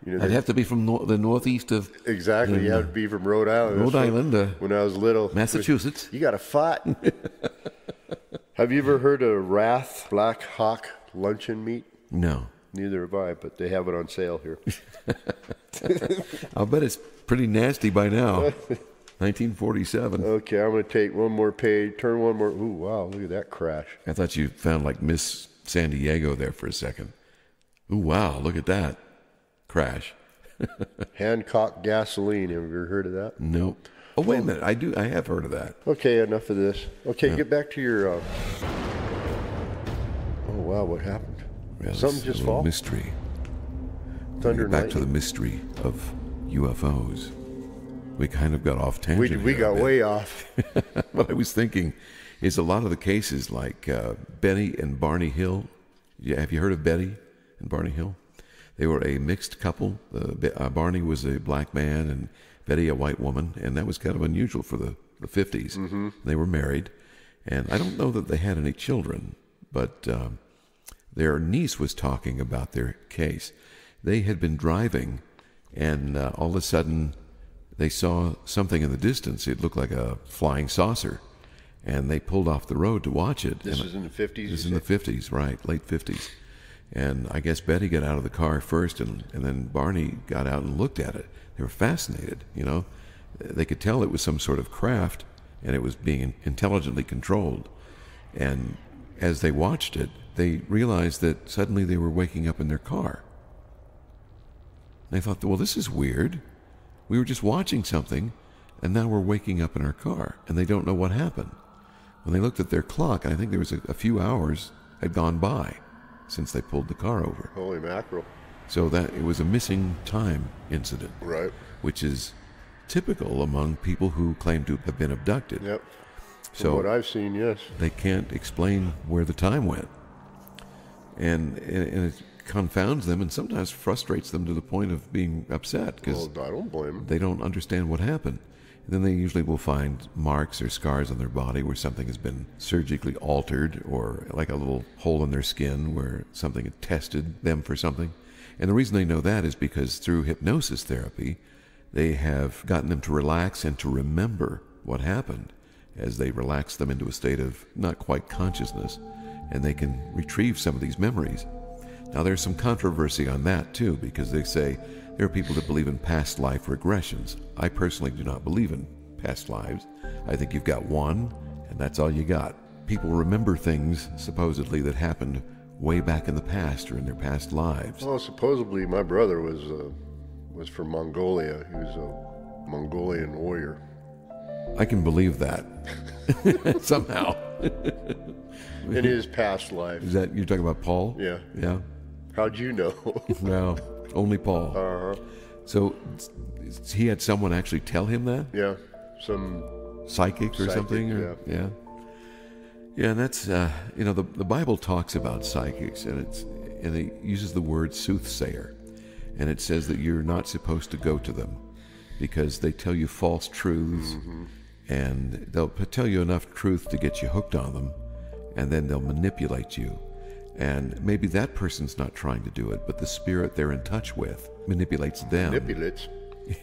I'd have to be from the northeast of... Exactly. You have to be from Rhode Island. Rhode Island. When I was little. Massachusetts. You got a thought. Have you ever heard of Wrath Black Hawk luncheon meat? No. Neither have I, but they have it on sale here. I'll bet it's pretty nasty by now. 1947. Okay, I'm going to take one more page, turn one more. Ooh, wow, look at that crash. I thought you found like Miss San Diego there for a second. Ooh, wow, look at that crash. Hancock gasoline. Have you ever heard of that? Nope. Oh, wait a minute. I have heard of that. Okay, enough of this. Okay, get back to your... Oh, wow, what happened? Well, Something just fall? Mystery. Thunder and Back to the lightning? mystery of UFOs. We kind of got off tangent. We here a got bit. way off. What I was thinking is a lot of the cases, like Betty and Barney Hill. Yeah, have you heard of Betty and Barney Hill? They were a mixed couple. Barney was a black man and Betty a white woman, and that was kind of unusual for the 50s. Mm-hmm. They were married, and I don't know that they had any children. But their niece was talking about their case. They had been driving, and all of a sudden they saw something in the distance. It looked like a flying saucer, and they pulled off the road to watch it. This was in the 50s? This is in the 50s, right, late 50s. And I guess Betty got out of the car first, and then Barney got out and looked at it. They were fascinated, you know. They could tell it was some sort of craft, and it was being intelligently controlled. And as they watched it, they realized that suddenly they were waking up in their car. They thought, well, this is weird. We were just watching something, and now we're waking up in our car, and they don't know what happened. When they looked at their clock, I think there was a few hours had gone by since they pulled the car over. Holy mackerel. So that it was a missing time incident. Right. Which is typical among people who claim to have been abducted. Yep. So From what I've seen, yes. They can't explain where the time went. And it confounds them and sometimes frustrates them to the point of being upset because I don't blame them. They don't understand what happened. And then they usually will find marks or scars on their body where something has been surgically altered, or like a little hole in their skin where something had tested them for something. And the reason they know that is because through hypnosis therapy, they have gotten them to relax and to remember what happened as they relax them into a state of not quite consciousness, and they can retrieve some of these memories. Now, there's some controversy on that, too, because they say there are people that believe in past life regressions. I personally do not believe in past lives. I think you've got one, and that's all you got. People remember things, supposedly, that happened way back in the past or in their past lives. Well, supposedly my brother was from Mongolia. He was a Mongolian warrior. I can believe that. Somehow. In his past life. Is that, you're talking about Paul? Yeah. Yeah? How'd you know? Well, only Paul. Uh-huh. So he had someone actually tell him that? Yeah. Some psychic or psychic, something? Or, yeah. Yeah, and that's, you know, the Bible talks about psychics, and it uses the word soothsayer. And it says that you're not supposed to go to them because they tell you false truths, and they'll tell you enough truth to get you hooked on them, and then they'll manipulate you. And maybe that person's not trying to do it, but the spirit they're in touch with manipulates them. Manipulates.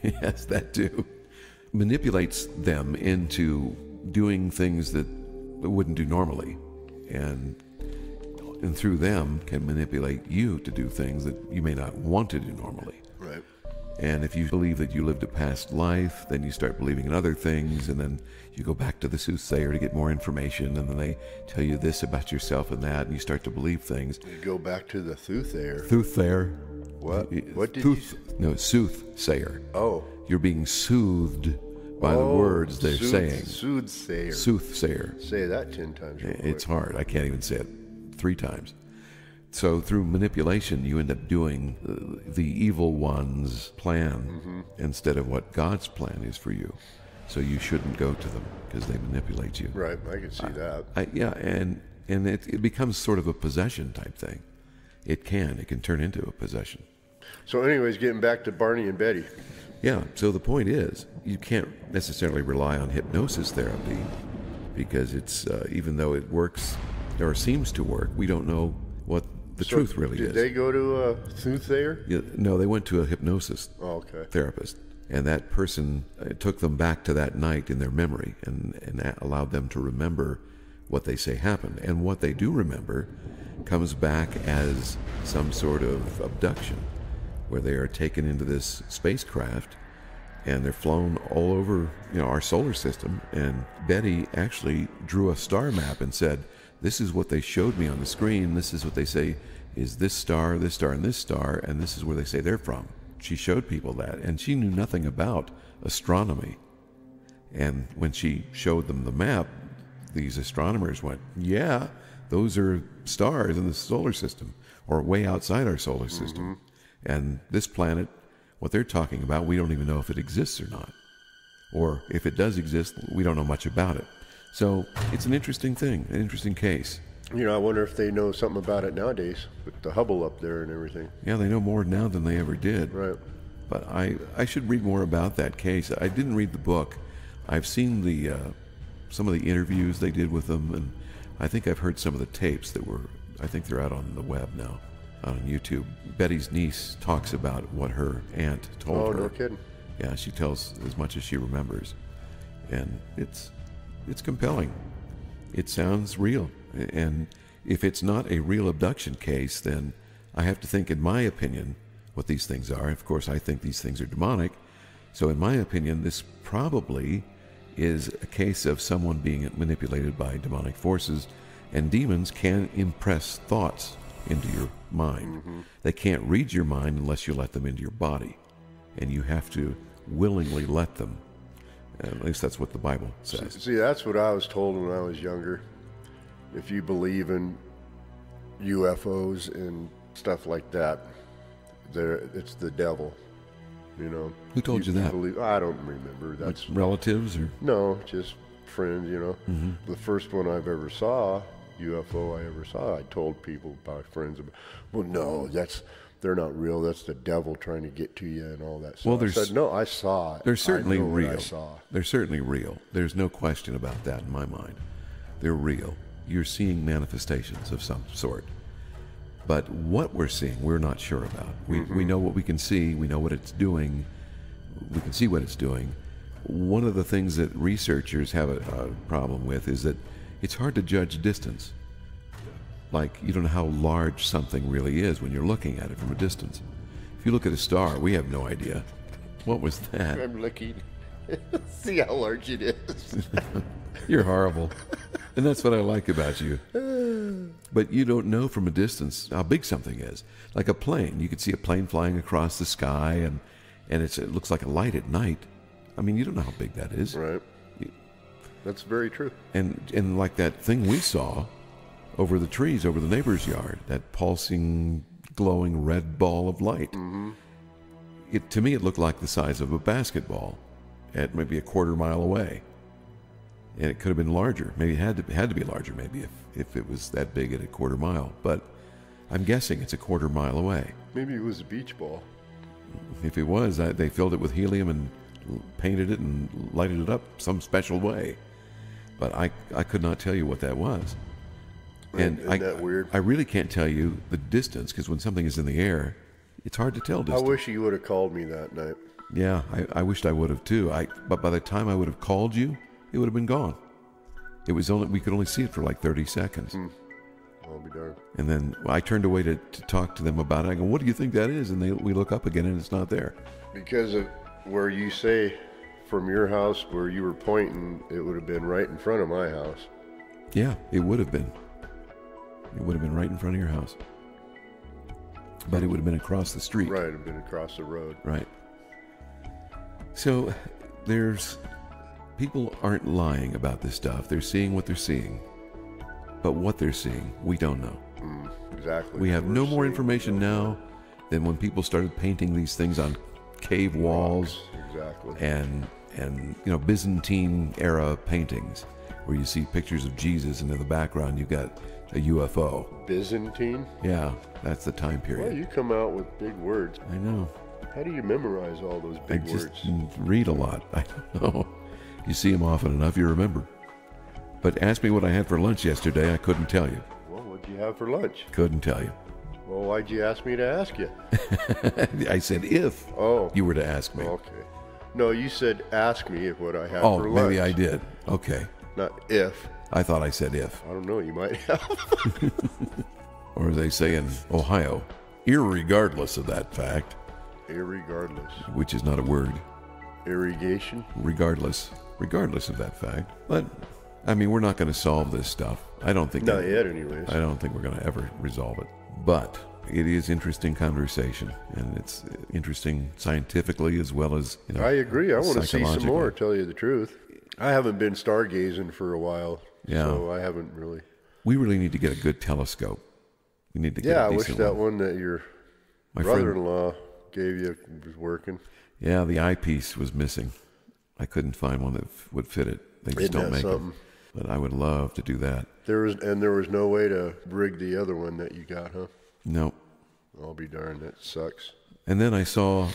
Yes, that too. Manipulates them into doing things that they wouldn't do normally. And through them can manipulate you to do things that you may not want to do normally. Right. And if you believe that you lived a past life, then you start believing in other things, and then you go back to the soothsayer to get more information, and then they tell you this about yourself and that, and you start to believe things. You go back to the soothsayer. Soothsayer. What? What did you say? No, soothsayer. Oh. You're being soothed by the words they're saying. Soothsayer. Soothsayer. Say that 10 times. It's hard. I can't even say it 3 times. So through manipulation, you end up doing the evil one's plan instead of what God's plan is for you. So you shouldn't go to them because they manipulate you. Right, I can see that. Yeah, and it becomes sort of a possession type thing. It can turn into a possession. So anyways, getting back to Barney and Betty. Yeah, so the point is, you can't necessarily rely on hypnosis therapy because it's, even though it works or seems to work, we don't know what the truth really is. Did they go to a soothsayer? Yeah, no, they went to a hypnosis therapist, and that person took them back to that night in their memory and allowed them to remember what they say happened. And what they do remember comes back as some sort of abduction, where they are taken into this spacecraft and they're flown all over, our solar system. And Betty actually drew a star map and said, this is what they showed me on the screen. This is what they say is this star, and this star, and this is where they say they're from. She showed people that, and she knew nothing about astronomy. And when she showed them the map, these astronomers went, yeah, those are stars in the solar system, or way outside our solar system. And this planet, what they're talking about, we don't even know if it exists or not. Or if it does exist, we don't know much about it. So it's an interesting thing, an interesting case. I wonder if they know something about it nowadays with the Hubble up there and everything. Yeah, they know more now than they ever did. Right. But I should read more about that case. I didn't read the book. I've seen some of the interviews they did with them, and I think I've heard some of the tapes I think they're out on the web now, on YouTube. Betty's niece talks about what her aunt told her. Oh, no kidding. Yeah, she tells as much as she remembers. And it's compelling. It sounds real. And if it's not a real abduction case, then I have to think, in my opinion, what these things are. Of course, I think these things are demonic. So in my opinion, this probably is a case of someone being manipulated by demonic forces, and demons can impress thoughts into your mind. Mm-hmm. They can't read your mind unless you let them into your body, and you have to willingly let them. At least that's what the Bible says. See, that's what I was told when I was younger. If you believe in UFOs and stuff like that, it's the devil. You know. Who told you that? I don't remember. That's like relatives or no, just friends. You know. Mm-hmm. The first one I've ever saw, UFO I ever saw, I told people, my friends about. Well, no, they're not real. That's the devil trying to get to you and all that stuff. Well, I said, no, I saw it. They're certainly real. I saw. They're certainly real. There's no question about that in my mind. They're real. You're seeing manifestations of some sort. But what we're seeing, we're not sure about. We know what we can see. We know what it's doing. We can see what it's doing. One of the things that researchers have a problem with is that it's hard to judge distance. Like, you don't know how large something really is when you're looking at it from a distance. If you look at a star, we have no idea. What was that? I'm looking. See how large it is. You're horrible. And that's what I like about you. But you don't know from a distance how big something is. Like a plane. You can see a plane flying across the sky, and it looks like a light at night. I mean, you don't know how big that is. Right. That's very true. And like that thing we saw over the trees, over the neighbor's yard, that pulsing, glowing red ball of light. Mm-hmm. To me, it looked like the size of a basketball at maybe a quarter mile away. And it could have been larger. Maybe it had to be larger, maybe, if it was that big at a quarter mile. But I'm guessing it's a quarter mile away. Maybe it was a beach ball. If it was, they filled it with helium and painted it and lighted it up some special way. But I could not tell you what that was. And isn't that weird? I really can't tell you the distance, because when something is in the air, it's hard to tell distance. I wish you would have called me that night. Yeah, I wished I would have too. But by the time I would have called you, it would have been gone. It was we could only see it for like 30 seconds. I'll be darned. And then I turned away to talk to them about it. I go, "What do you think that is?" And we look up again, and it's not there. Because of where you say from your house where you were pointing, it would have been right in front of my house. Yeah, it would have been. It would have been right in front of your house. But it would have been across the street. Right, it would have been across the road. Right. So people aren't lying about this stuff. They're seeing what they're seeing. But what they're seeing, we don't know. Exactly. We have no more information now than when people started painting these things on cave walls. Exactly. And Byzantine era paintings where you see pictures of Jesus, and in the background you've got a UFO. Byzantine? Yeah, that's the time period. Well, you come out with big words. I know. How do you memorize all those big words? I just read a lot. I don't know. You see them often enough, you remember. But ask me what I had for lunch yesterday, I couldn't tell you. Well, what did you have for lunch? Couldn't tell you. Well, why'd you ask me to ask you? I said if you were to ask me. Okay. No, you said ask me what I had for lunch. Oh, maybe I did. Okay. Not if. I thought I said if. I don't know, you might have. Or as they say in Ohio, irregardless of that fact. Irregardless. Which is not a word. Irrigation? Regardless of that fact. But, I mean, we're not going to solve this stuff. I don't think. Not yet, anyways. I don't think we're going to ever resolve it. But it is interesting conversation, and it's interesting scientifically as well as, I agree. I want to see some more, tell you the truth. I haven't been stargazing for a while, so I haven't really. We really need to get a good telescope. We need to get a decent one. I wish that one that your brother-in-law gave you was working. Yeah, the eyepiece was missing. I couldn't find one that would fit it. They just don't make them. But I would love to do that. There was no way to rig the other one that you got, huh? No. I'll be darned, that sucks. And then I saw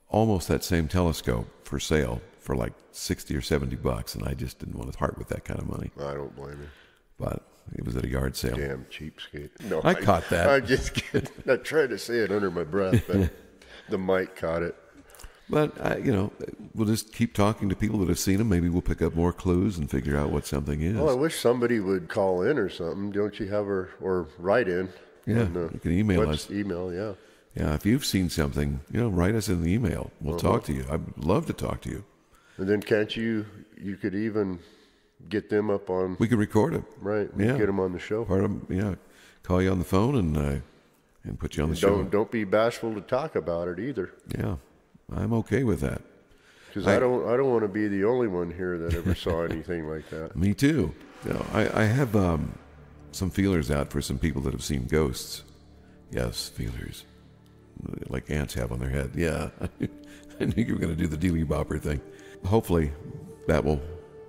almost that same telescope for sale for like $60 or $70, and I just didn't want to part with that kind of money. I don't blame you. But It was at a yard sale. Damn cheapskate. No, I caught that. I'm just kidding. I tried to say it under my breath, but the mic caught it. But, we'll just keep talking to people that have seen them. Maybe we'll pick up more clues and figure out what something is. Well, I wish somebody would call in or something. Don't you have her, or write in? Yeah, you can email us. Email, yeah. Yeah, if you've seen something, write us in the email. We'll talk to you. I'd love to talk to you. And then can't you could even get them up on... We could record it. Right, Yeah. get them on the show. Call you on the phone and put you on the show. Don't be bashful to talk about it either. Yeah, I'm okay with that. Because I don't want to be the only one here that ever saw anything like that. Me too. I have some feelers out for some people that have seen ghosts. Yes, feelers. Like ants have on their head. Yeah. I knew you were going to do the Dewey Bopper thing. Hopefully that will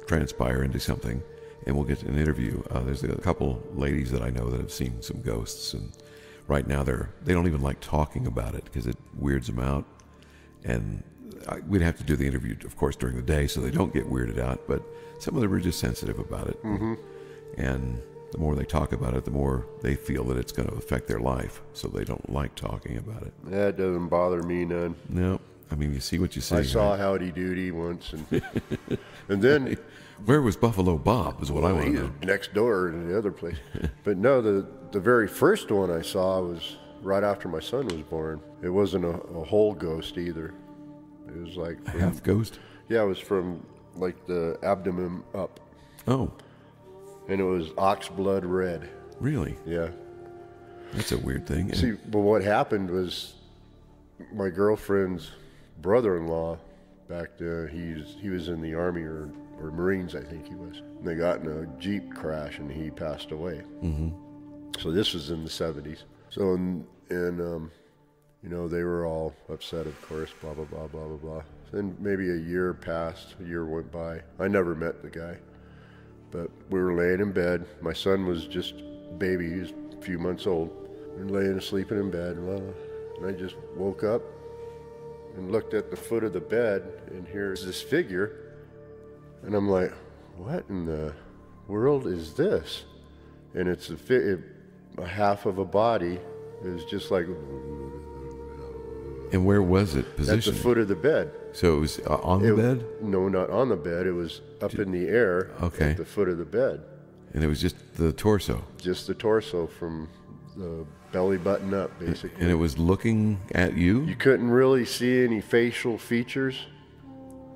transpire into something and we'll get an interview. There's a couple ladies that I know that have seen some ghosts, and right now they don't even like talking about it because it weirds them out. And we'd have to do the interview, of course, during the day so they don't get weirded out, but some of them are just sensitive about it. Mm-hmm. And the more they talk about it, the more they feel that it's going to affect their life, so they don't like talking about it. That doesn't bother me none. No. I mean, you see what you see. I saw right? Howdy Doody once, and then... Where was Buffalo Bob is what I want to know. Next door in the other place. But no, the very first one I saw was right after my son was born. It wasn't a whole ghost either. It was like... A half ghost? Yeah, it was from like the abdomen up. Oh. And it was ox blood red. Really? Yeah. That's a weird thing. See, but what happened was my girlfriend's brother-in-law back then, he was in the Army or Marines, I think he was. And they got in a Jeep crash and he passed away. Mm-hmm. So this was in the 70s. So, and they were all upset, of course, blah, blah, blah, blah, blah, blah. Then maybe a year passed, a year went by. I never met the guy. But we were laying in bed. My son was just a baby, he was a few months old. And laying sleeping in bed. And I just woke up and looked at the foot of the bed, and here's this figure. And I'm like, what in the world is this? And it's a half of a body. It was just like... And where was it positioned? At the foot of the bed. So it was on the bed? No, not on the bed. It was up in the air at the foot of the bed. And it was just the torso? Just the torso from the belly button up, basically. And it was looking at you? You couldn't really see any facial features.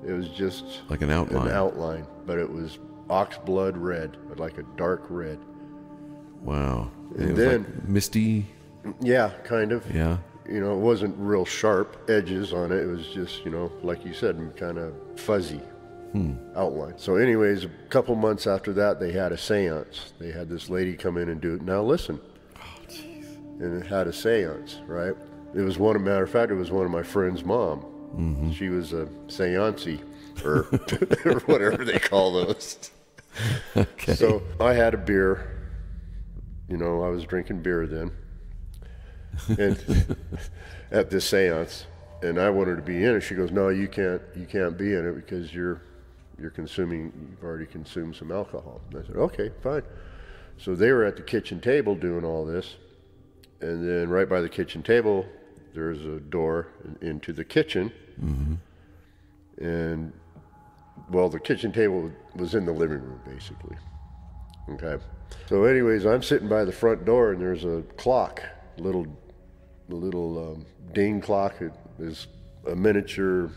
It was just... like an outline? An outline, but it was ox blood red, like a dark red. Wow. And it then... was like misty? Yeah, kind of. Yeah. It wasn't real sharp edges on it. It was just, like you said, kind of fuzzy outline. So anyways, a couple months after that, they had a seance. They had this lady come in and do it. Now listen. Oh, jeez. And it had a seance, right? It was matter of fact, it was one of my friend's mom. Mm-hmm. She was a seancey, or whatever they call those. Okay. So I had a beer. I was drinking beer then. And at this seance, and I wanted to be in it. She goes, "No, you can't be in it because you've already consumed some alcohol." And I said, "Okay, fine." So they were at the kitchen table doing all this, and then right by the kitchen table, there's a door into the kitchen. Mm-hmm. And the kitchen table was in the living room, basically. Okay. So anyways, I'm sitting by the front door, and there's a clock, a little ding clock. It is a miniature,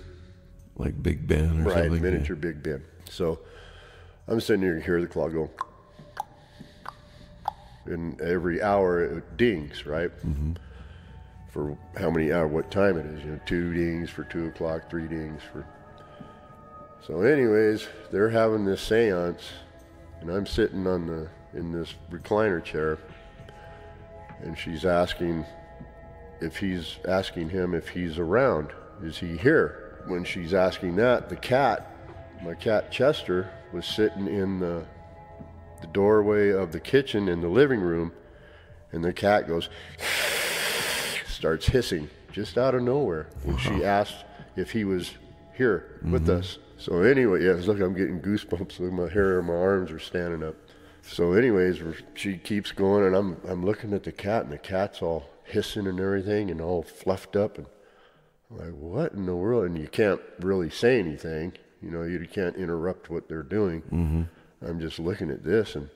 like Big Ben or something. Right, miniature Big Ben. So I'm sitting here and hear the clock go, and every hour it dings, right? Mm-hmm. For how many hours, what time it is, 2 dings for 2 o'clock, 3 dings for... So anyways, they're having this seance, and I'm sitting in this recliner chair, and she's asking him if he's around. Is he here? When she's asking that, my cat Chester, was sitting in the doorway of the kitchen in the living room, and the cat goes, starts hissing just out of nowhere. And she asked if he was here with us. So anyway, look, I'm getting goosebumps. My hair on my arms are standing up. So anyways, she keeps going, and I'm looking at the cat, and the cat's all hissing and everything and all fluffed up, and I'm like, what in the world? And you can't really say anything. You can't interrupt what they're doing. Mm-hmm. I'm just looking at this, and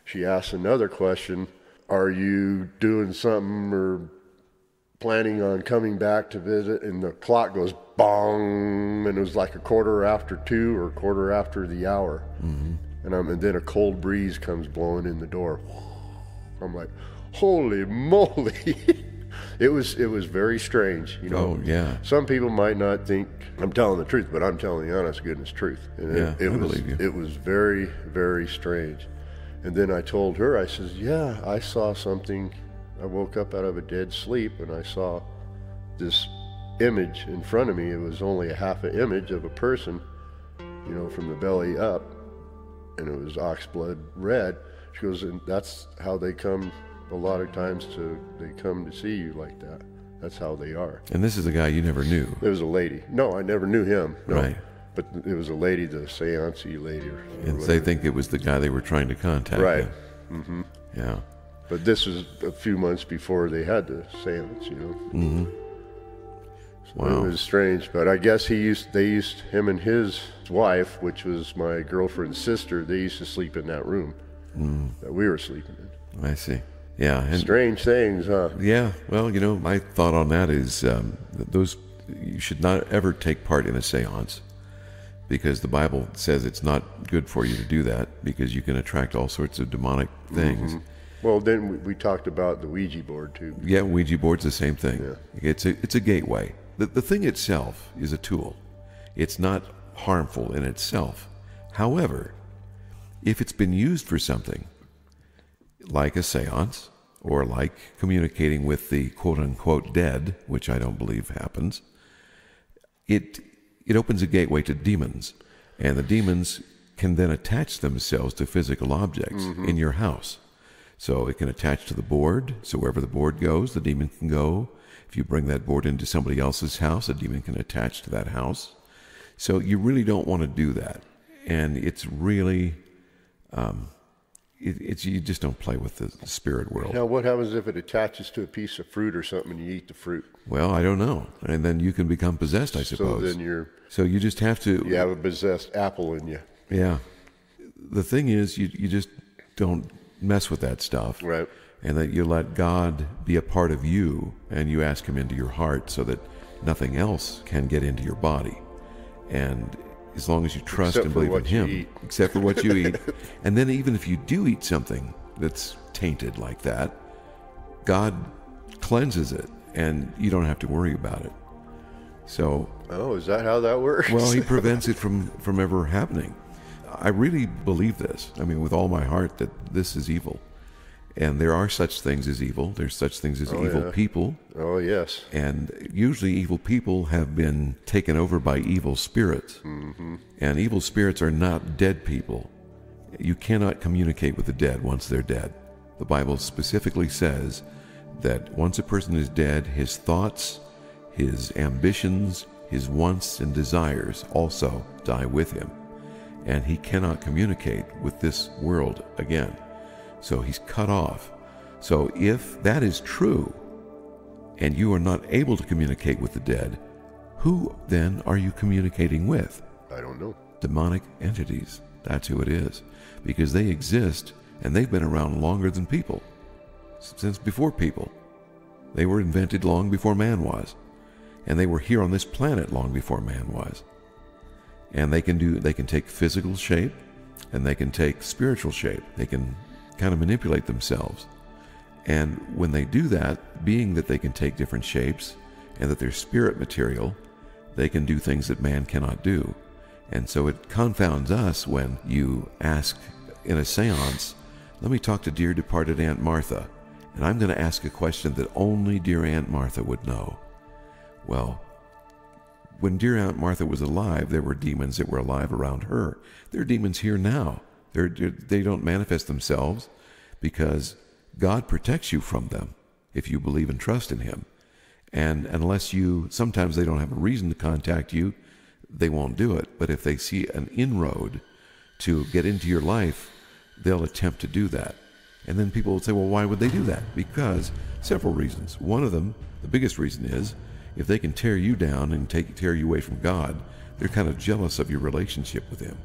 she asks another question. Are you doing something or planning on coming back to visit? And the clock goes bong, and it was like 2:15 or 2:15 the hour. Mm-hmm. And then a cold breeze comes blowing in the door. I'm like, holy moly. It was very strange, Oh, yeah. Some people might not think I'm telling the truth, but I'm telling the honest goodness truth. And Yeah, I was, believe you. It was very, very strange. And then I told her, I says, yeah, I saw something. I woke up out of a dead sleep, and I saw this image in front of me. It was only a half an image of a person, from the belly up, and it was oxblood red. She goes, and that's how they come a lot of times they come to see you like that. That's how they are. And this is a guy you never knew. There was a lady. No, I never knew him. No. Right. But it was a lady, the seance-y lady. Or And whatever. they think it was the guy they were trying to contact. Right. then. Mm-hmm. Yeah. But this was a few months before they had the seance, Mm-hmm. So Wow. it was strange. But I guess him and his wife, which was my girlfriend's sister, they used to sleep in that room that we were sleeping in. I see. Yeah. And Strange things, huh? yeah. Well, my thought on that is you should not ever take part in a seance, because the Bible says it's not good for you to do that, because you can attract all sorts of demonic things. Mm-hmm. Well, then we talked about the Ouija board too. Yeah, Ouija board's the same thing. Yeah. It's a gateway. The thing itself is a tool. It's not harmful in itself. However, if it's been used for something like a seance, or like communicating with the quote-unquote dead, which I don't believe happens, it opens a gateway to demons, and the demons can then attach themselves to physical objects in your house. So it can attach to the board, so wherever the board goes, the demon can go. If you bring that board into somebody else's house, a demon can attach to that house. So you really don't want to do that. And it's really, you just don't play with the spirit world. Now, what happens if it attaches to a piece of fruit or something and you eat the fruit? Well, I don't know. And then you can become possessed, I suppose. So then So you just have to... you have a possessed apple in you. Yeah. The thing is, you just don't mess with that stuff. Right. And that you let God be a part of you, and you ask him into your heart so that nothing else can get into your body. And as long as you trust Except and for believe in what you him, eat. except for what you eat. And then even if you do eat something that's tainted like that, God cleanses it, and you don't have to worry about it. So, Oh, is that how that works? well, he prevents it from ever happening. I really believe this. I mean, with all my heart, that this is evil. And there are such things as evil. There's such things as evil yeah. people. Oh, yes. And usually evil people have been taken over by evil spirits. Mm-hmm. And evil spirits are not dead people. You cannot communicate with the dead once they're dead. The Bible specifically says that once a person is dead, his thoughts, his ambitions, his wants and desires also die with him. And he cannot communicate with this world again. So he's cut off. So if that is true, and you are not able to communicate with the dead, who then are you communicating with? I don't know. Demonic entities. That's who it is. Because they exist, and they've been around longer than people. Since before people. They were invented long before man was. And they were here on this planet long before man was. And they can take physical shape, and they can take spiritual shape. They can kind of manipulate themselves. And when they do that, being that they can take different shapes and that they're spirit material, they can do things that man cannot do. And so it confounds us when you ask in a seance, let me talk to dear departed Aunt Martha, and I'm going to ask a question that only dear Aunt Martha would know. Well, when dear Aunt Martha was alive, there were demons that were alive around her. There are demons here now. They don't manifest themselves because God protects you from them if you believe and trust in him. And unless sometimes they don't have a reason to contact you, they won't do it. But if they see an inroad to get into your life, they'll attempt to do that. And then people will say, well, why would they do that? Because several reasons. One of them, the biggest reason is, if they can tear you down and tear you away from God, they're kind of jealous of your relationship with Him,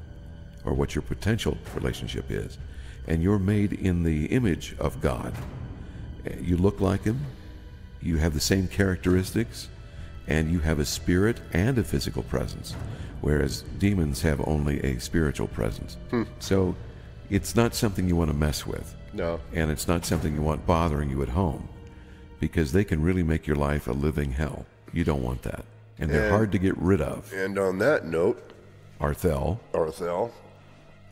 or what your potential relationship is. And you're made in the image of God. You look like Him, you have the same characteristics, and you have a spirit and a physical presence, whereas demons have only a spiritual presence. So it's not something you want to mess with. No. And it's not something you want bothering you at home, because they can really make your life a living hell. You don't want that. And they're hard to get rid of. And on that note, Arthel,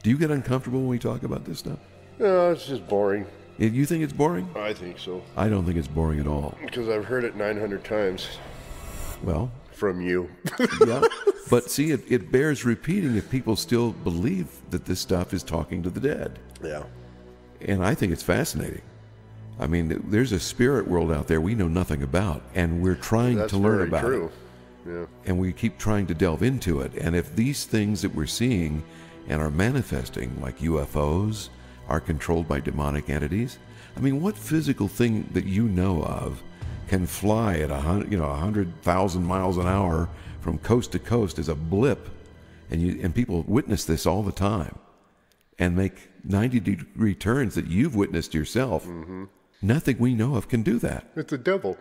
do you get uncomfortable when we talk about this stuff? No, it's just boring. You think it's boring? I think so. I don't think it's boring at all. Because I've heard it 900 times. Well, from you. Yeah. But see, it bears repeating if people still believe that this stuff is talking to the dead. Yeah. And I think it's fascinating. I mean, there's a spirit world out there we know nothing about, and we're trying to learn about it. Yeah. And we keep trying to delve into it. And if these things that we're seeing and are manifesting, like UFOs, are controlled by demonic entities, I mean, what physical thing that you know of can fly at 100,000 miles an hour from coast to coast as a blip, and people witness this all the time, and make 90-degree turns that you've witnessed yourself? Mm-hmm. Nothing we know of can do that. It's the devil.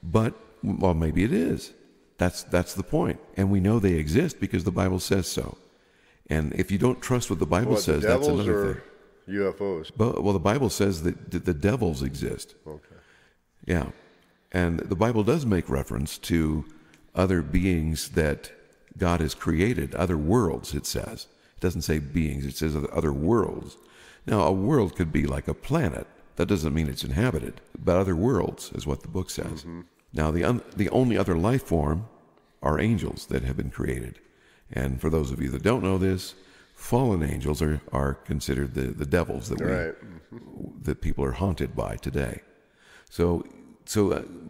But, well, maybe it is. That's the point. And we know they exist because the Bible says so. And if you don't trust what the Bible says, that's another thing. UFOs? Well, the Bible says that the devils exist. Okay. Yeah. And the Bible does make reference to other beings that God has created, other worlds, it says. It doesn't say beings, it says other worlds. Now, a world could be like a planet. That doesn't mean it's inhabited, but other worlds is what the book says. Mm-hmm. Now, the only other life form are angels that have been created. And for those of you that don't know this, fallen angels are considered the devils that that people are haunted by today. So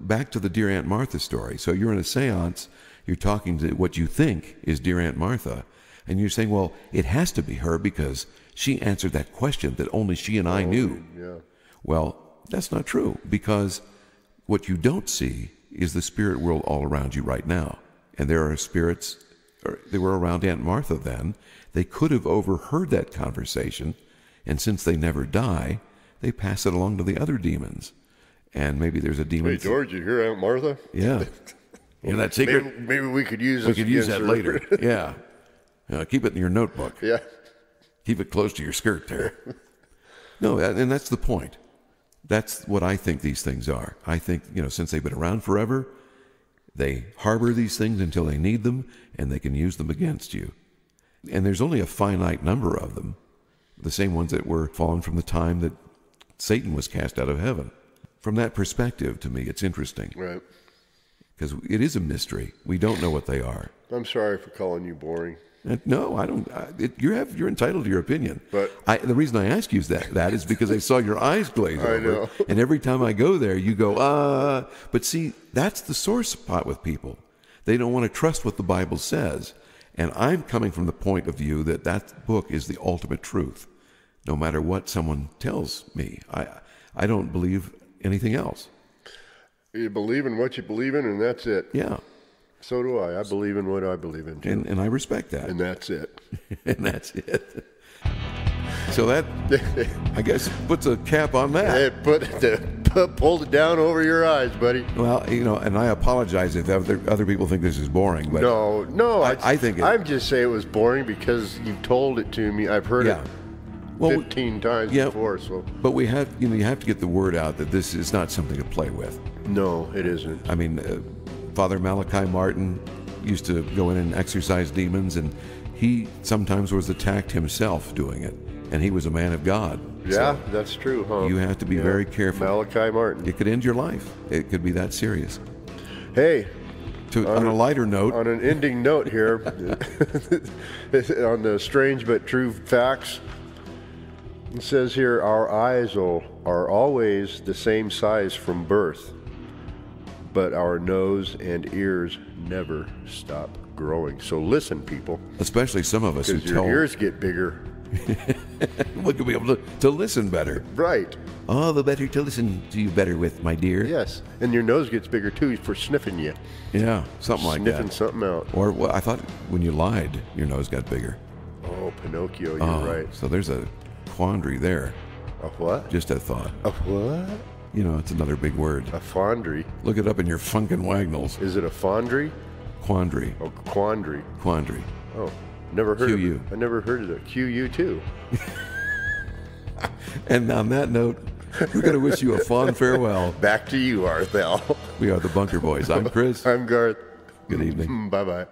back to the Dear Aunt Martha story. So you're in a seance, you're talking to what you think is Dear Aunt Martha, and you're saying, well, it has to be her because she answered that question that only she and I knew. Yeah. Well, that's not true, because what you don't see is the spirit world all around you right now. And there are spirits, they were around Aunt Martha then. They could have overheard that conversation, and since they never die, they pass it along to the other demons. And maybe there's a demon. Hey, George, you hear Aunt Martha? Yeah. Yeah, that secret. Maybe we could use We could use that later. Yeah. Keep it in your notebook. Yeah. Keep it close to your skirt there. No, and that's the point. That's what I think these things are. I think, since they've been around forever, they harbor these things until they need them, and they can use them against you. And there's only a finite number of them, the same ones that were fallen from the time that Satan was cast out of heaven. From that perspective, to me, it's interesting. Right. Because it is a mystery. We don't know what they are. I'm sorry for calling you boring. No, I don't. You're entitled to your opinion. But the reason I ask you that is because I saw your eyes glaze over. I know. And every time I go there, you go, But see, that's the sore spot with people. They don't want to trust what the Bible says. And I'm coming from the point of view that book is the ultimate truth. No matter what someone tells me, I don't believe anything else. You believe in what you believe in, and that's it. Yeah. So do I. I believe in what I believe in, too. And I respect that. And that's it. And that's it. So that, I guess, puts a cap on that. Pulled it down over your eyes, buddy. Well, and I apologize if other people think this is boring. But no, I think I'm just saying it was boring because you told it to me. I've heard it 15 times before. So, but we have, you have to get the word out that this is not something to play with. No, it isn't. I mean, Father Malachi Martin used to go in and exorcise demons, and he sometimes was attacked himself doing it, and he was a man of God. Yeah, so that's true, huh? You have to be very careful. Malachi Martin. It could end your life. It could be that serious. Hey. On a lighter note. On an ending note here, on the strange but true facts, it says here, our eyes are always the same size from birth, but our nose and ears never stop growing. So listen, people. Especially some of us who because your ears get bigger We could be able to listen better. Right. Oh, the better to listen to you better with, my dear. Yes. And your nose gets bigger too for sniffing you. Yeah, something like that. Sniffing something out. Or well, I thought when you lied, your nose got bigger. Oh, Pinocchio, you're right. So there's a quandary there. A what? Just a thought. A what? You know, it's another big word. A fondry. Look it up in your Funkin' Wagnalls. Is it a fondry? Quandary. Oh, quandary. Quandary. Oh, never heard QU. of it. I never heard of it. QU too. And on that note, we're going to wish you a fond farewell. Back to you, Arthel. We are the Bunker Boys. I'm Chris. I'm Garth. Good evening. Bye-bye.